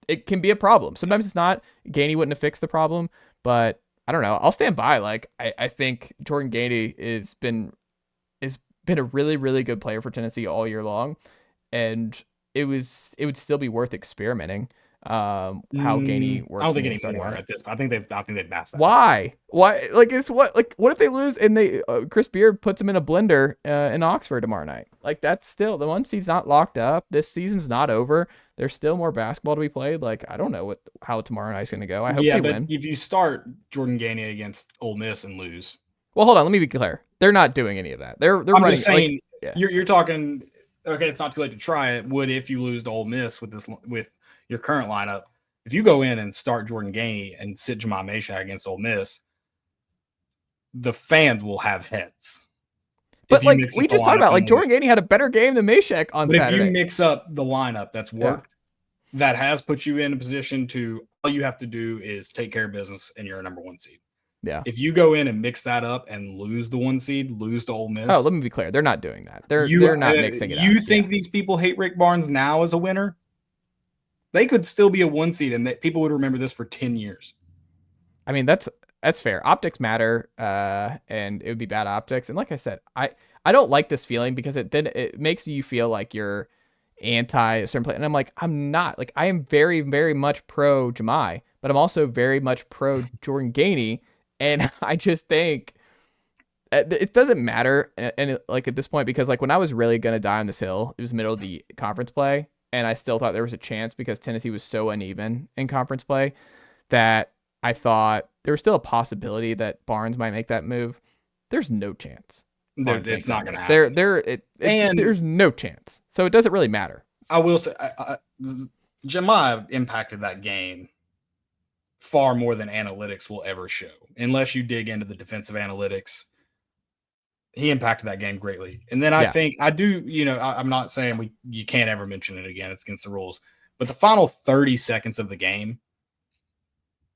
it can be a problem. Sometimes it's not. Gainey wouldn't have fixed the problem, but I don't know. I'll stand by. Like I think Jordan Gainey has been a really, really good player for Tennessee all year long. And it would still be worth experimenting how Gainey I don't works in think the starting anymore lineup. at this. I think they've passed that. Why? Why? Like it's what if they lose and they Chris Beard puts them in a blender in Oxford tomorrow night? Like that's still the 1 seed's not locked up. This season's not over. There's still more basketball to be played. Like I don't know how tomorrow night's gonna go. I hope Yeah, they but win. if you start Jordan Gainey against Ole Miss and lose, Well, hold on. Let me be clear. They're not doing any of that. They're I'm running just saying like yeah. you're talking. Okay, it's not too late to try it. Would if you lose to Ole Miss with your current lineup, if you go in and start Jordan Gainey and sit Jamal Meshack against Ole Miss, the fans will have heads. But like we just talked about, like Jordan Gainey had a better game than Meshack on Saturday. But if you mix up the lineup that's worked, that has put you in a position to all you have to do is take care of business and you're a number 1 seed. Yeah. If you go in and mix that up and lose the 1 seed, lose to Ole Miss. Oh, let me be clear. They're not doing that. They're not mixing it up. You think these people hate Rick Barnes now as a winner? They could still be a 1 seed and people would remember this for 10 years. I mean, that's fair. Optics matter, and it would be bad optics. And like I said, I don't like this feeling because it makes you feel like you're anti a certain play. And I'm like, I'm not. Like, I am very, very much pro Jemai, but I'm also very much pro Jordan Gainey. And I just think it doesn't matter. And like at this point, because like when I was really going to die on this hill, it was middle of the conference play. And I still thought there was a chance because Tennessee was so uneven in conference play that I thought there was still a possibility that Barnes might make that move. There's no chance. It's not going to happen. There's no chance. So it doesn't really matter. I will say, Jemai impacted that game far more than analytics will ever show. Unless you dig into the defensive analytics, he impacted that game greatly. And then I think I do, I'm not saying you can't ever mention it again. It's against the rules. But the final 30 seconds of the game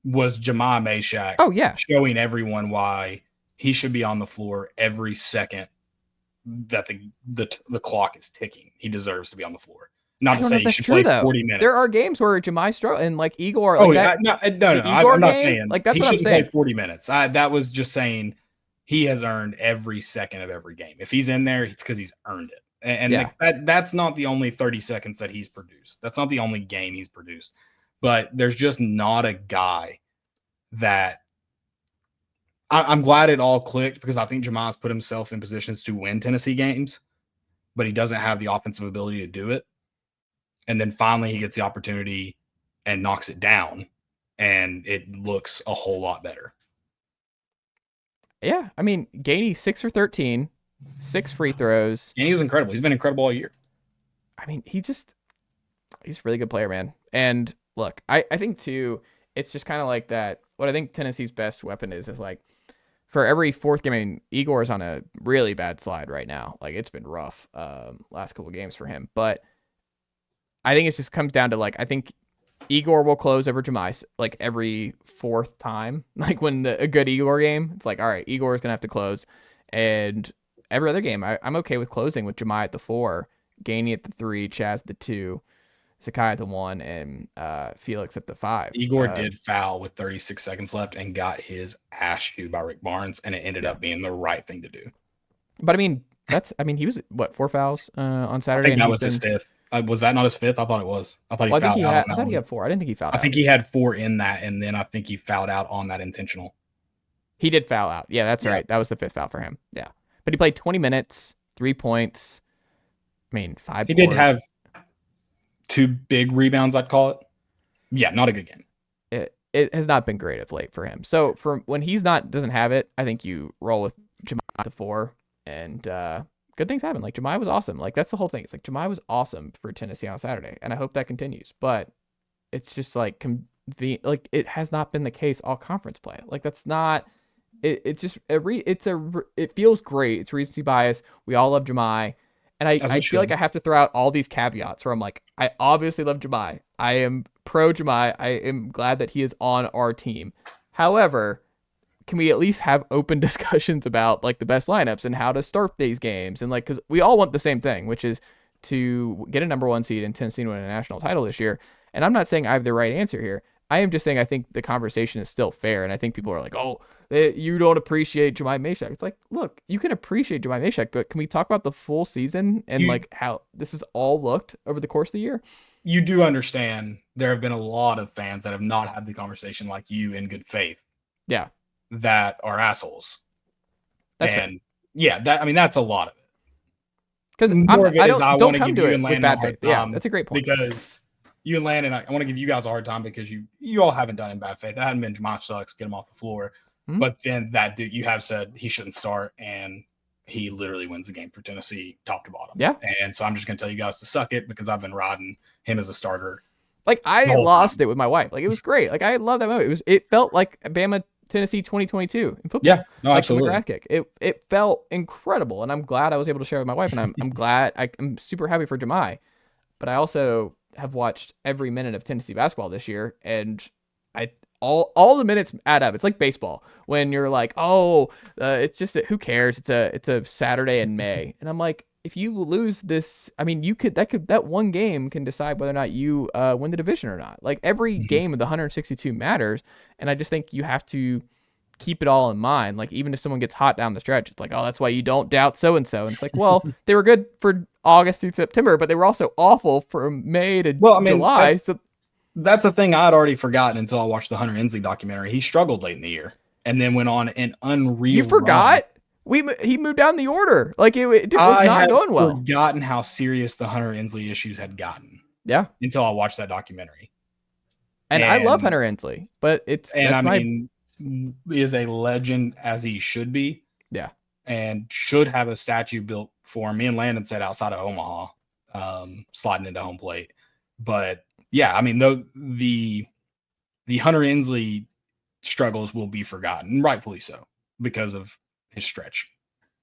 was Jemai Meshack showing everyone why he should be on the floor every second that the clock is ticking. He deserves to be on the floor. Not to say he should play 40 minutes. There are games where Jemai struggles and like Igor. I'm not saying like that's he what I'm shouldn't saying. Play 40 minutes. That was just saying he has earned every second of every game. If he's in there, it's because he's earned it. And that's not the only 30 seconds that he's produced. That's not the only game he's produced. But there's just not a guy that I'm glad it all clicked because I think Jemai's put himself in positions to win Tennessee games, but he doesn't have the offensive ability to do it. And then finally he gets the opportunity and knocks it down, and it looks a whole lot better. Yeah, I mean, Gainey 6 for 13, 6 free throws. And he was incredible. He's been incredible all year. I mean, he's a really good player, man. And look, I think too, it's just kind of like that. What I think Tennessee's best weapon is like for every fourth game. I mean, Igor's on a really bad slide right now. Like it's been rough last couple of games for him. But I think it just comes down to like I think Igor will close over Jemai like every fourth time. Like when a good Igor game, it's like all right, Igor is gonna have to close. And every other game, I'm okay with closing with Jemai at the 4, Gainey at the 3, Chaz at the 2. Sakai at the 1, and Felix at the 5. Igor did foul with 36 seconds left and got his ass chewed by Rick Barnes, and it ended up being the right thing to do. But I mean, he was what 4 fouls on Saturday. I think that was his 5th. Was that not his 5th? I thought it was. I thought he fouled out. I thought he had 4. I didn't think he fouled out. I think he had 4 in that, and then I think he fouled out on that intentional. He did foul out. Yeah, that's right. That was the 5th foul for him. Yeah, but he played 20 minutes, 3 points. I mean, 5. He did have 2 big rebounds, I'd call it. Yeah, not a good game. It has not been great of late for him. So for when doesn't have it, I think you roll with Jemai at the 4, and good things happen. Like Jemai was awesome. Like that's the whole thing. It's like Jemai was awesome for Tennessee on Saturday, and I hope that continues. But it's just like like it has not been the case all conference play. Like that's not. It's just it feels great. It's recency bias. We all love Jemai. And I feel like I have to throw out all these caveats where I'm like, I obviously love Jemai. I am pro Jemai. I am glad that he is on our team. However, can we at least have open discussions about like the best lineups and how to start these games? And like, because we all want the same thing, which is to get a number 1 seed in Tennessee to win a national title this year. And I'm not saying I have the right answer here. I am just saying I think the conversation is still fair, and I think people are like, oh, you don't appreciate Jemai Meshack. It's like, look, you can appreciate Jemai Meshack, but can we talk about the full season and You like how this has all looked over the course of the year? you do understand there have been a lot of fans that have not had the conversation like you in good faith Yeah, that are assholes. that's fair. And yeah, that's a lot of it. Because More of it I is I don't want to come give to you it and with Landon a bad faith. hard Yeah, time that's a great point. because you and Landon, I want to give you guys a hard time because you all haven't done it in bad faith. That hadn't been Jemai sucks, get him off the floor. Hmm? But then that dude, you have said he shouldn't start, and he literally wins the game for Tennessee top to bottom. Yeah. And so I'm just going to tell you guys to suck it because I've been riding him as a starter Like the I whole lost time. it with my wife. Like it was great. Like I love that moment. It felt like Bama Tennessee 2022 in football. Yeah, no, Like the absolutely. McGrath kick. It felt incredible, and I'm glad I was able to share it with my wife. And I'm glad I'm super happy for Jemai. But I also have watched every minute of Tennessee basketball this year, and I all the minutes add up. It's like baseball when you're like, oh, it's just who cares? It's a Saturday in May, and I'm like, if you lose this, I mean, that one game can decide whether or not you win the division or not. Like every Mhm. game of the 162 matters, and I just think you have to keep it all in mind. Like even if someone gets hot down the stretch, it's like, oh, that's why you don't doubt so and so. And it's like, well, they were good for August through September, but they were also awful from May to Well, July. So that's a thing I'd already forgotten until I watched the Hunter Inslee documentary. He struggled late in the year and then went on an you unreal run. forgot he moved down the order. Like it was I not had going well. forgotten how serious the Hunter Inslee issues had gotten Yeah, until I watched that documentary. and I love And Hunter Inslee, but and I that's my mean, is a legend as he should be yeah. and should have a statue built for him. Me and Landon said outside of Omaha, sliding into home plate. But yeah, I mean, the Hunter Inslee struggles will be forgotten, rightfully so, because of his stretch.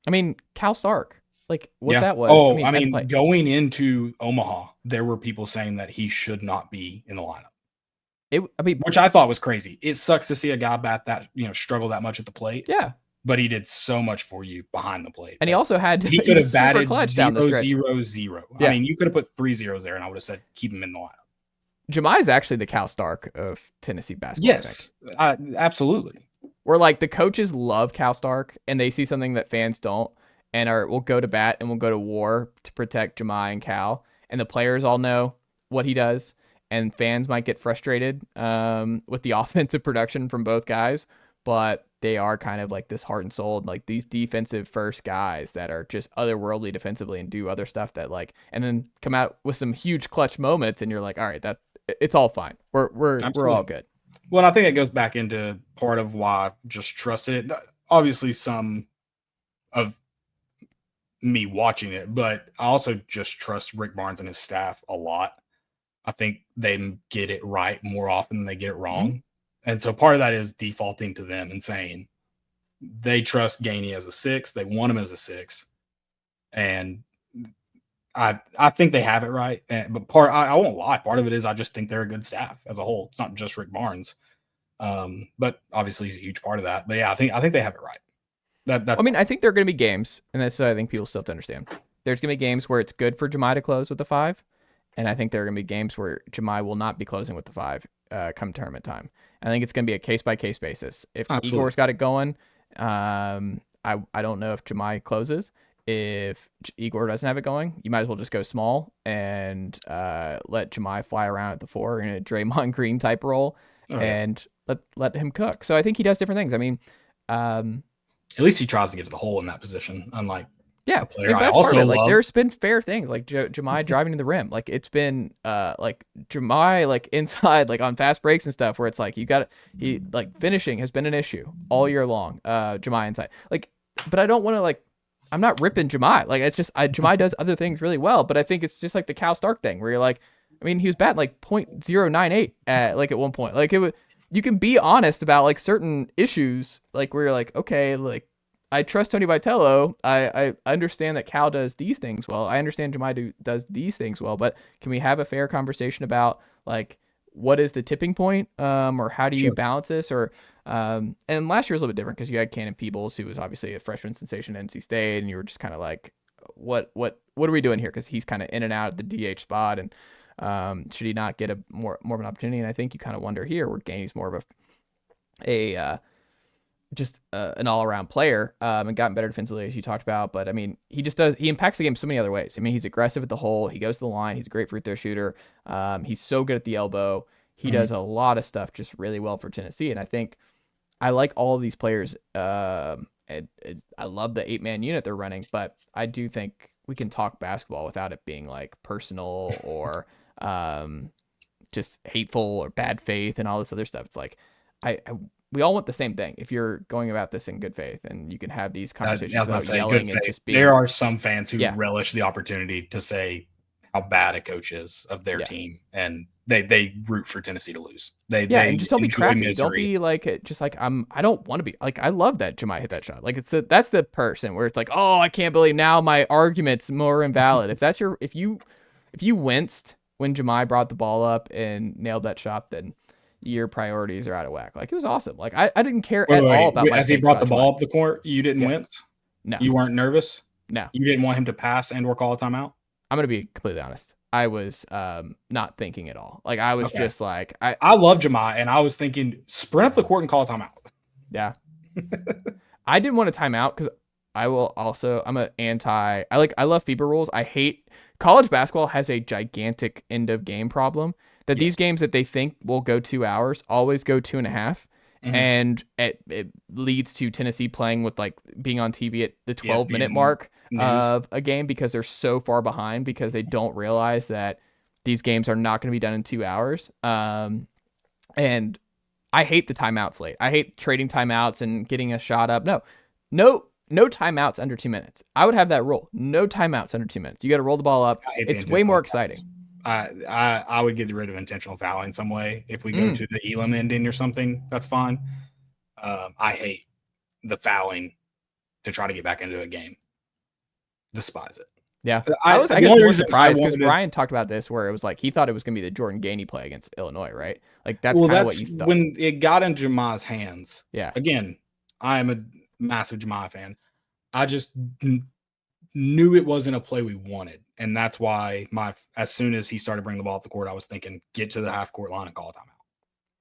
I mean, Cal Stark, like what Yeah. that was. I Oh, mean, I nice mean, play. going into Omaha, there were people saying that he should not be in the lineup, I mean, which I thought was crazy. It sucks to see a guy bat that, struggle that much at the plate, yeah. but he did so much for you behind the plate And he that also had he he could was have super batted clutch down the zero, stretch. zero, zero. I Yeah. mean, you could have put 3 zeros there and I would have said, keep him in the lineup. Jemai is actually the Cal Stark of Tennessee basketball. Yes, absolutely. Where like the coaches love Cal Stark and they see something that fans don't and will go to bat and will go to war to protect Jemai and Cal. And the players all know what he does. And fans might get frustrated with the offensive production from both guys, but they are kind of like this heart and soul, like these defensive first guys that are just otherworldly defensively and do other stuff that like, and then come out with some huge clutch moments. And you're like, all right, it's all fine. We're all good. Well, I think it goes back into part of why I just trusted it. Obviously, some of me watching it, but I also just trust Rick Barnes and his staff a lot. I think they get it right more often than they get it wrong. Mm-hmm. And so part of that is defaulting to them and saying they trust Gainey as a 6. They want him as a 6. And I think they have it right. But I won't lie. Part of it is I just think they're a good staff as a whole. It's not just Rick Barnes. But obviously he's a huge part of that. But yeah, I think they have it right. That's I mean, I think there are going to be games, and that's I think people still have to understand. There's going to be games where it's good for Jemai to close with the 5, and I think there are going to be games where Jemai will not be closing with the 5 come tournament time. I think it's going to be a case by case basis. If absolutely. Igor's got it going, I don't know if Jemai closes. If Igor doesn't have it going, you might as well just go small and let Jemai fly around at the 4 in a Draymond Green type role, and let him cook. So I think he does different things. I mean, at least he tries to get to the hole in that position, unlike yeah, a player I that's also part of it. love. Like there's been fair things like Jemai driving to the rim. Like it's been like Jemai like inside like on fast breaks and stuff where it's like he like finishing has been an issue all year long. Jemai inside. Like but I don't want to like I'm not ripping Jemai. Like it's just Jemai does other things really well, but I think it's just like the Cal Stark thing where you're like I mean he was batting like .098 at like at one point. Like it was you can be honest about like certain issues like where you're like okay like I trust Tony Vitello. I understand that Cal does these things well. I understand Jemai does these things well, but can we have a fair conversation about like what is the tipping point, or how do you balance this? Or and last year was a little bit different because you had Cannon Peebles, who was obviously a freshman sensation at NC State, and you were just kind of like, what are we doing here? Because he's kind of in and out at the DH spot, and Should he not get a more of an opportunity? And I think you kind of wonder here where Gainey's more of an all-around player, and gotten better defensively, as you talked about. But I mean, he impacts the game so many other ways. I mean, he's aggressive at the hole. He goes to the line. He's a great free throw shooter. He's so good at the elbow. He does a lot of stuff just really well for Tennessee. And I think I like all of these players. I love the 8-man unit they're running, but I do think we can talk basketball without it being like personal or just hateful or bad faith and all this other stuff. It's like, we all want the same thing. If you're going about this in good faith, and you can have these conversations without yelling and just being. There are some fans who relish the opportunity to say how bad a coach is of their team, and they root for Tennessee to lose. They and just don't be crappy. Misery. Don't be like just like I don't want to be like. I love that Jemai hit that shot. Like that's the person where it's like, oh, I can't believe now my argument's more invalid. If you winced when Jemai brought the ball up and nailed that shot, then your priorities are out of whack. Like, it was awesome. Like, I didn't care at all about as he brought the ball up the court. You didn't wince. No, you weren't nervous. No, you didn't want him to pass and or call a timeout. I'm gonna be completely honest. I was not thinking at all. Like, I was just like, I love Jemai, and I was thinking sprint up the court and call a timeout. Yeah, I didn't want a timeout because I love FIBA rules. I hate college basketball has a gigantic end of game problem. That these games that they think will go 2 hours always go 2.5, and it leads to Tennessee playing with like being on TV at the 12-minute mark of a game because they're so far behind because they don't realize that these games are not going to be done in 2 hours. And I hate the timeouts late. I hate trading timeouts and getting a shot up. No timeouts under 2 minutes. I would have that rule. No timeouts under 2 minutes. You got to roll the ball up. It's way more exciting. I would get rid of intentional fouling some way. If we go to the Elam ending or something, that's fine. I hate the fouling to try to get back into a game. Despise it. Yeah. I was more surprised because Brian talked about this where it was like he thought it was going to be the Jordan Gainey play against Illinois, right? Like that's kind of what you thought. When it got in Jemai's hands. Yeah. Again, I am a massive Jemai fan. I just knew it wasn't a play we wanted. And that's why as soon as he started bringing the ball up the court, I was thinking, get to the half court line and call a timeout.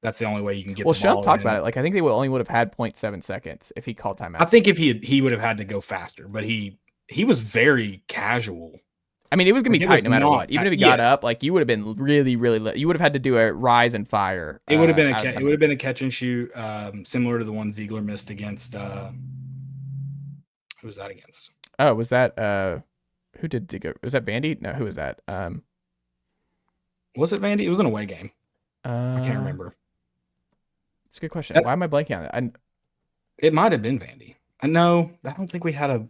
That's the only way you can get the ball. Well, Sean talked about it. Like, I think they only would have had 0.7 seconds if he called timeout. I think if he would have had to go faster, but he was very casual. I mean, it was going to be tight no matter what. Even if he got up, like, you would have been really, really you would have had to do a rise and fire. It would have been a catch and shoot, similar to the one Ziegler missed against who was that against? Oh, was that who did Ziegler? Was that Vandy? No, who was that? Was it Vandy? It was an away game. I can't remember. It's a good question. Why am I blanking on it? It might have been Vandy. No, I don't think we had a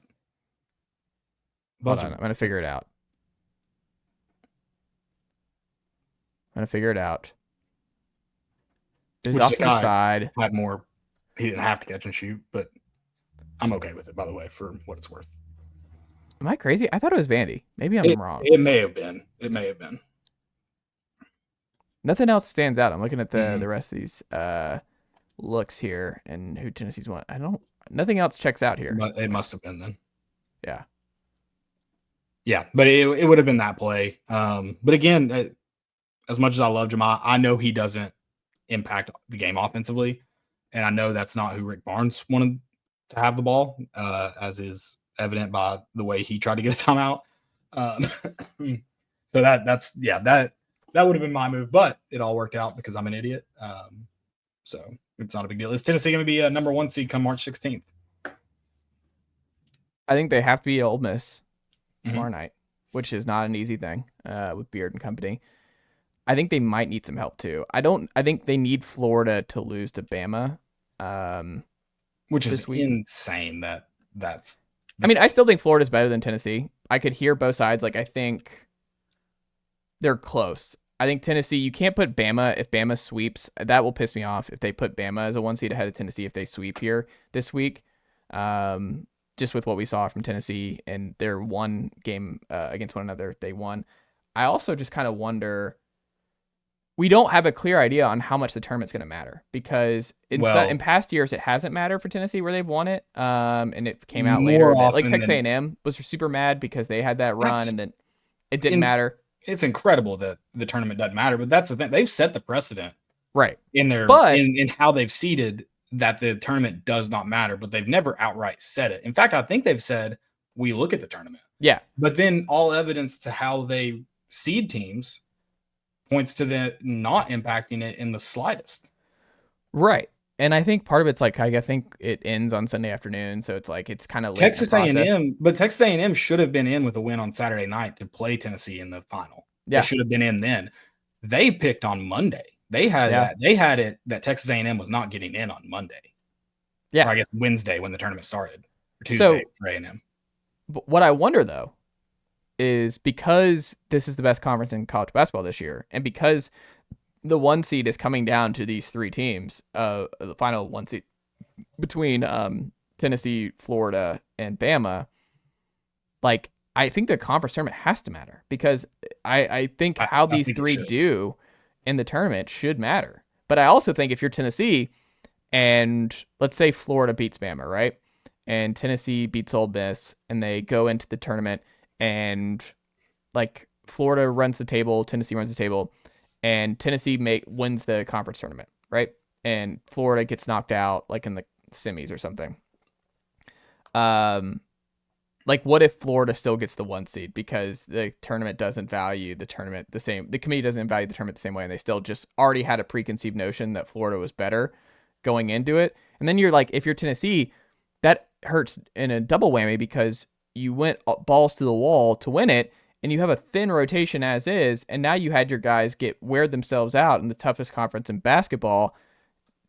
buzzer. Hold on, I'm going to figure it out. It was off to the side. Had more. He didn't have to catch and shoot, but I'm okay with it, by the way, for what it's worth. Am I crazy? I thought it was Vandy. Maybe I'm wrong. It may have been. Nothing else stands out. I'm looking at the rest of these looks here and who Tennessee's won. Nothing else checks out here. But it must have been then. Yeah. Yeah, but it would have been that play. But again, as much as I love Jemai, I know he doesn't impact the game offensively. And I know that's not who Rick Barnes wanted to have the ball, as is evident by the way he tried to get a timeout. So that would have been my move, but it all worked out because I'm an idiot. So it's not a big deal. Is Tennessee going to be a number 1 seed come March 16th? I think they have to beat Ole Miss tomorrow night, which is not an easy thing with Beard and company. I think they might need some help too. I think they need Florida to lose to Bama. Which is insane that's I still think Florida's better than Tennessee. I could hear both sides. Like, I think they're close. I think Tennessee, you can't put Bama. If Bama sweeps, that will piss me off if they put Bama as a 1 seed ahead of Tennessee if they sweep here this week. Just with what we saw from Tennessee and their one game against one another, they won. I also just kind of wonder, we don't have a clear idea on how much the tournament's going to matter because in past years it hasn't mattered for Tennessee where they've won it, and it came out later. Like Texas A&M was super mad because they had that run and then it didn't matter. it's incredible that the tournament doesn't matter. But that's the thing; they've set the precedent Right. in their But in how they've seeded that the tournament does not matter. But they've never outright said it. In fact, I think they've said we look at the tournament. yeah, But then all evidence to how they seed teams points to the not impacting it in the slightest. right. And I think part of it's like I think it ends on Sunday afternoon, so it's like it's kind of late in the Texas process. A&M, but Texas A&M should have been in with a win on Saturday night to play Tennessee in the final. They Yeah, should have been in then. They picked on Monday. They had yeah, it that Texas A&M was not getting in on Monday, or yeah. I guess Wednesday when the tournament started, or Tuesday So for A&M. what I wonder though is because this is the best conference in college basketball this year, and because the 1 seed is coming down to these 3 teams, the final 1 seed between Tennessee, Florida, and Bama. Like I think the conference tournament has to matter because I think how I these think it 3 should. do in the tournament should matter. But I also think if you're Tennessee and let's say Florida beats Bama, right? And Tennessee beats Ole Miss and they go into the tournament and like Florida runs the table, Tennessee runs the table, and Tennessee wins the conference tournament, right? And Florida gets knocked out like in the semis or something. Um, like what if Florida still gets the 1 seed because the tournament doesn't value the tournament the same, the committee doesn't value the tournament the same way, and they still just already had a preconceived notion that Florida was better going into it. And then you're like, if you're Tennessee, that hurts in a double whammy because you went balls to the wall to win it, and you have a thin rotation as is, and now you had your guys wear themselves out in the toughest conference in basketball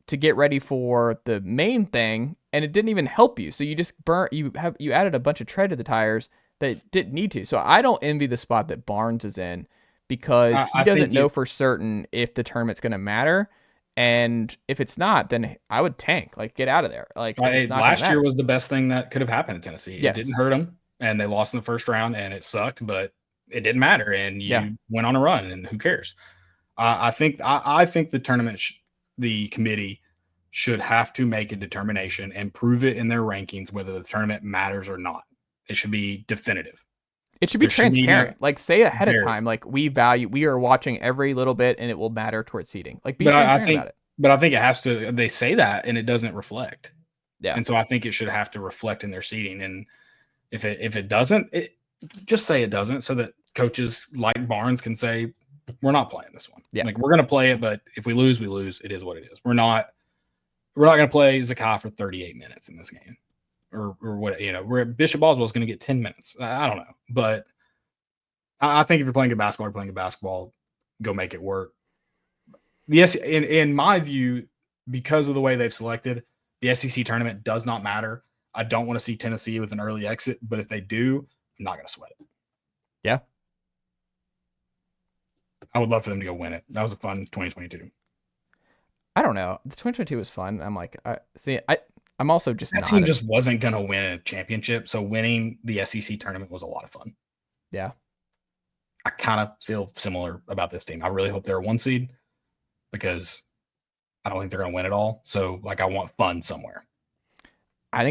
to get ready for the main thing, and it didn't even help you. So you just you added a bunch of tread to the tires that didn't need to. So I don't envy the spot that Barnes is in because he I think doesn't know for certain if the tournament's going to matter. And if it's not, then I would tank, like get out of there. Like if it's not going to last year matter. was the best thing that could have happened to Tennessee. It Yes. didn't hurt them, and they lost in the first round, and it sucked, but it didn't matter, and Yeah. you went on a run, and who cares? I think the tournament, the committee should have to make a determination and prove it in their rankings whether the tournament matters or not. It should be definitive. It should be There should be no transparent. Like say ahead of very, time, like we are watching every little bit and it will matter towards seeding. Like be but transparent about it. I think it has to. They say that, and it doesn't reflect. Yeah. And so I think it should have to reflect in their seating. And if it doesn't, just say it doesn't, so that coaches like Barnes can say, we're not playing this one. Yeah. Like we're going to play it, but if we lose, we lose. It is what it is. We're not going to play Zakai for 38 minutes in this game, or what, where Bishop Boswell is going to get 10 minutes. I don't know, but I think if you're playing good basketball, you're playing good basketball, go make it work. Yes, in my view, because of the way they've selected, the SEC tournament does not matter. I don't want to see Tennessee with an early exit, but if they do, I'm not going to sweat it. Yeah. I would love for them to go win it. That was a fun 2022. I don't know. The 2022 was fun. I'm like, I'm also just That not. team just wasn't going to win a championship, so winning the SEC tournament was a lot of fun. Yeah. I kind of feel similar about this team. I really hope they're a 1 seed because I don't think they're going to win it all. So, like, I want fun somewhere. I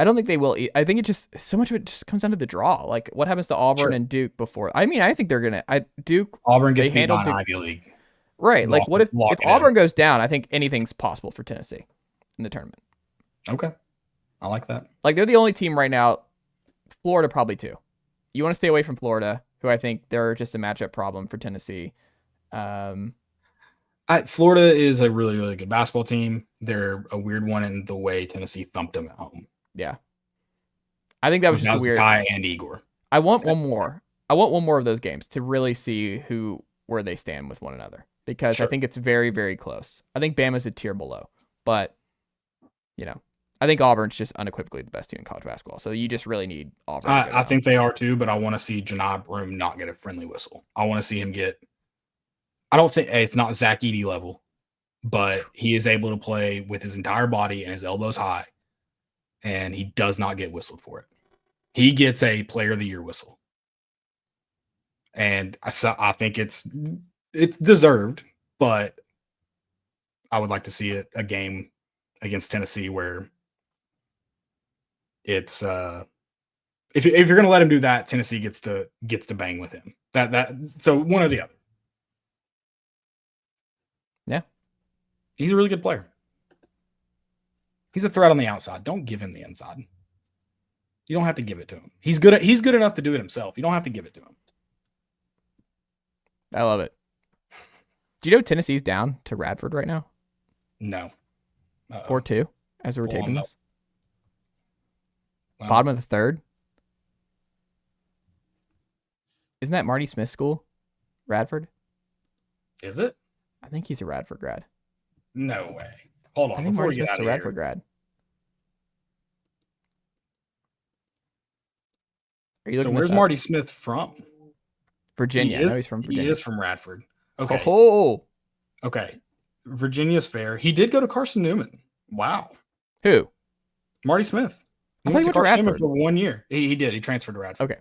don't think they will. I think it just so much of it just comes down to the draw. Like what happens to Auburn and Duke before? I mean, I think they're gonna. Duke. Auburn gets beat by Duke, an Ivy League. right? Like what if Auburn in. goes down? I think anything's possible for Tennessee in the tournament. Okay, I like that. Like they're the only team right now. Florida probably too. You want to stay away from Florida, who I think they're just a matchup problem for Tennessee. Florida is a really, really good basketball team. They're a weird one in the way Tennessee thumped them at home. Yeah. I think that was just weird. Kai and Igor. I want one more. I want one more of those games to really see where they stand with one another because I think it's very, very close. I think Bama's a tier below, but I think Auburn's just unequivocally the best team in college basketball. So you just really need Auburn. I think they are too, but I want to see Janai Broome not get a friendly whistle. I want to see him get. I don't think it's not Zach Edey level, but he is able to play with his entire body and his elbows high, and he does not get whistled for it. He gets a Player of the Year whistle, and I think it's deserved. But I would like to see it a game against Tennessee where it's if you're going to let him do that, Tennessee gets to bang with him. So one or the other. Yeah. He's a really good player. He's a threat on the outside. Don't give him the inside. You don't have to give it to him. He's good enough to do it himself. You don't have to give it to him. I love it. Do you know Tennessee's down to Radford right now? No. 4-2 as we're taping this. Well, Bottom of the third. Isn't that Marty Smith's school? Radford? Is it? I think he's a Radford grad. No way. Hold on. I think Before Marty we get Smith's out a of Radford here. grad. Are you So looking where's this up? Marty Smith from? Virginia. I know he's from Virginia. He is from Radford. Okay. Oh. Okay. Virginia's fair. He did go to Carson Newman. Wow. Who? Marty Smith. I thought he went to Carson Newman Radford. for 1 year. He did. He transferred to Radford. Okay.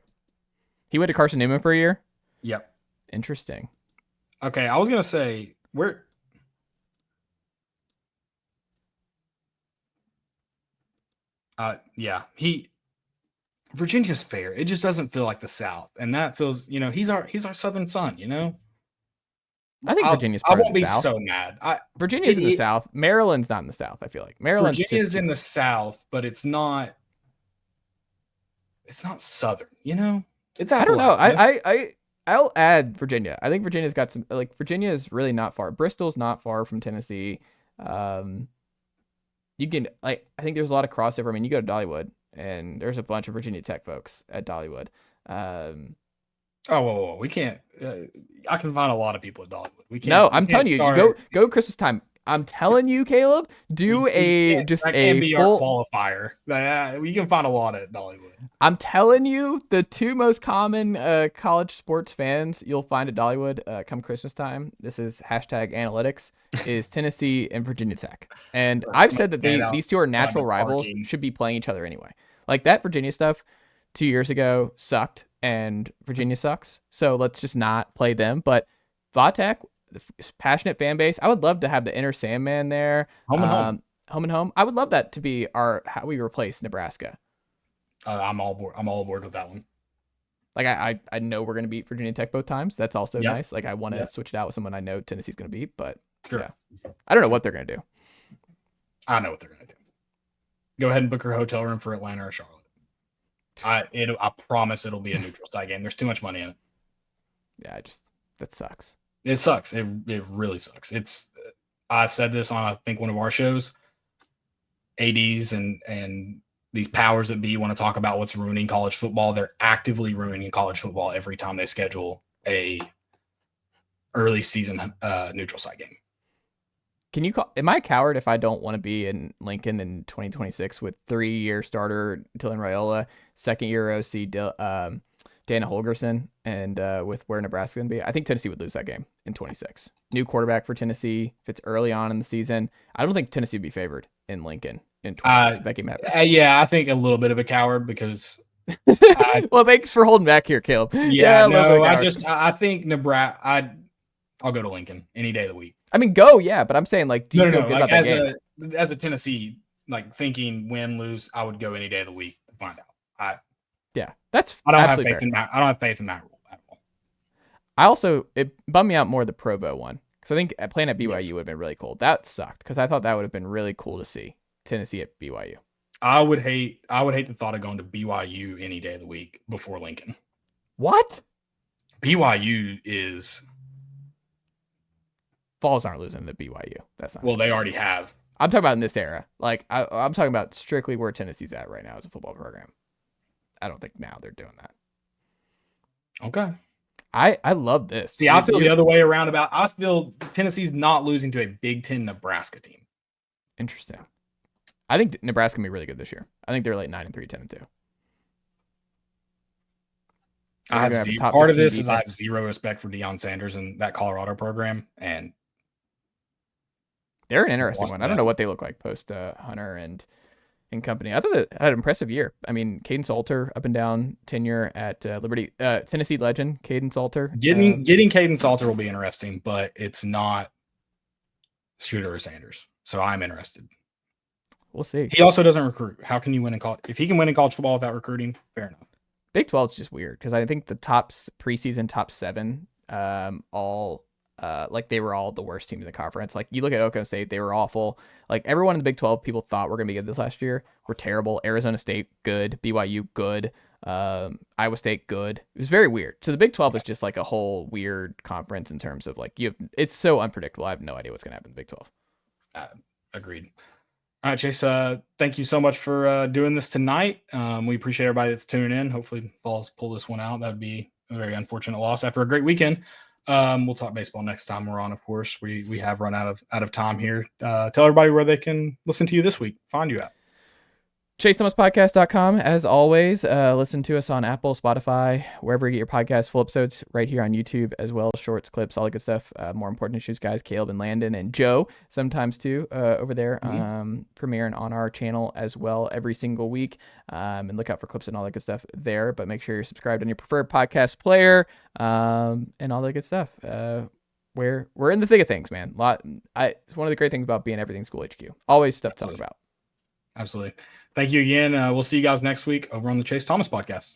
He went to Carson Newman for a year? Yep. Interesting. Okay. I was going to say, where... yeah. Virginia's fair. It just doesn't feel like the South. And that feels, he's our Southern son, I think Virginia's part of the I won't be South. so mad. Virginia's in the South. Maryland's not in the South, I feel like. Virginia's in the South, but it's not Southern, It's I don't know. Appalachia. I'll add Virginia. I think Virginia's got some, like, Virginia is really not far. Bristol's not far from Tennessee. You can, like, I think there's a lot of crossover. I mean, you go to Dollywood and there's a bunch of Virginia Tech folks at Dollywood. Whoa. We can't. I can find a lot of people at Dollywood. We can't. No, I'm telling you, go Christmas time. I'm telling you, Caleb, do that can be full our qualifier. We can find a lot at Dollywood. I'm telling you, the two most common college sports fans you'll find at Dollywood come Christmas time. This is #analytics. Is Tennessee and Virginia Tech, and I've said that these two are natural rivals, should be playing each other anyway. Like that Virginia stuff 2 years ago sucked, and Virginia sucks. So let's just not play them. But Vatech, passionate fan base. I would love to have the inner Sandman there. Home and home. I would love that to be how we replace Nebraska. I'm all aboard with that one. Like I know we're gonna beat Virginia Tech both times. That's also nice. Like I want to switch it out with someone I know Tennessee's gonna beat, but yeah, I don't know what they're gonna do. I know what they're gonna do. Go ahead and book your hotel room for Atlanta or Charlotte. I promise it'll be a neutral site game. There's too much money in it. Yeah, that sucks. It sucks. It really sucks. I said this on I think one of our shows. ADs and these powers that be want to talk about what's ruining college football. They're actively ruining college football every time they schedule a early season neutral site game. Am I a coward if I don't want to be in Lincoln in 2026 with 3-year starter Dylan Raiola, 2nd-year OC Dana Holgerson, and with where Nebraska's going to be? I think Tennessee would lose that game in 26. New quarterback for Tennessee. If it's early on in the season, I don't think Tennessee would be favored in Lincoln in 26 if that game happened. Yeah, I think a little bit of a coward because well, thanks for holding back here, Caleb. I think Nebraska. I'll go to Lincoln any day of the week. I mean, but I'm saying, like, do you feel good about that game? As a Tennessee, like, thinking win, lose, I would go any day of the week to find out. That's I don't have faith in that. I don't have faith in that rule at all. I also, it bummed me out more the Provo one, because I think playing at BYU would have been really cool. That sucked, because I thought that would have been really cool to see Tennessee at BYU. I would hate the thought of going to BYU any day of the week before Lincoln. What? BYU is. Vols aren't losing to BYU. That's not. Well, they already have. I'm talking about in this era. Like I'm talking about strictly where Tennessee's at right now as a football program. I don't think now they're doing that. Okay. I love this. See, I feel the other way around I feel Tennessee's not losing to a Big Ten Nebraska team. Interesting. I think Nebraska can be really good this year. I think they're like 9-3, 10-2. Part of this is I have zero respect for Deion Sanders and that Colorado program, and they're an interesting one. I don't know what they look like post Hunter and company. I thought they had an impressive year. I mean, Caden Salter up and down tenure at Liberty, Tennessee legend Caden Salter. Getting Caden Salter will be interesting, but it's not Shooter or Sanders. So I'm interested. We'll see. He also doesn't recruit. How can you win in college? If he can win in college football without recruiting, fair enough. Big 12 is just weird because I think the preseason top 7 all like they were all the worst team in the conference. Like you look at Oklahoma State, they were awful. Like everyone in the Big 12 people thought were going to be good this last year were terrible. Arizona State good, BYU good, Iowa State good. It was very weird. So the Big 12 is just like a whole weird conference in terms of like it's so unpredictable. I have no idea what's going to happen in the Big 12. Agreed. All right, Chase. Thank you so much for doing this tonight. We appreciate everybody that's tuning in. Hopefully, Vols pull this one out. That'd be a very unfortunate loss after a great weekend. We'll talk baseball next time we're on. Of course, we have run out of time here. Tell everybody where they can listen to you this week. Find you at ChaseThomasPodcast.com. As always, listen to us on Apple, Spotify, wherever you get your podcasts, full episodes right here on YouTube, as well as shorts, clips, all the good stuff. More important issues, guys. Caleb and Landon and Joe sometimes too over there, premiering on our channel as well every single week. And look out for clips and all that good stuff there. But make sure you're subscribed on your preferred podcast player and all that good stuff. We're in the thick of things, man. It's one of the great things about being Everything School HQ. Always stuff to talk about. Absolutely. Thank you again. We'll see you guys next week over on the Chase Thomas Podcast.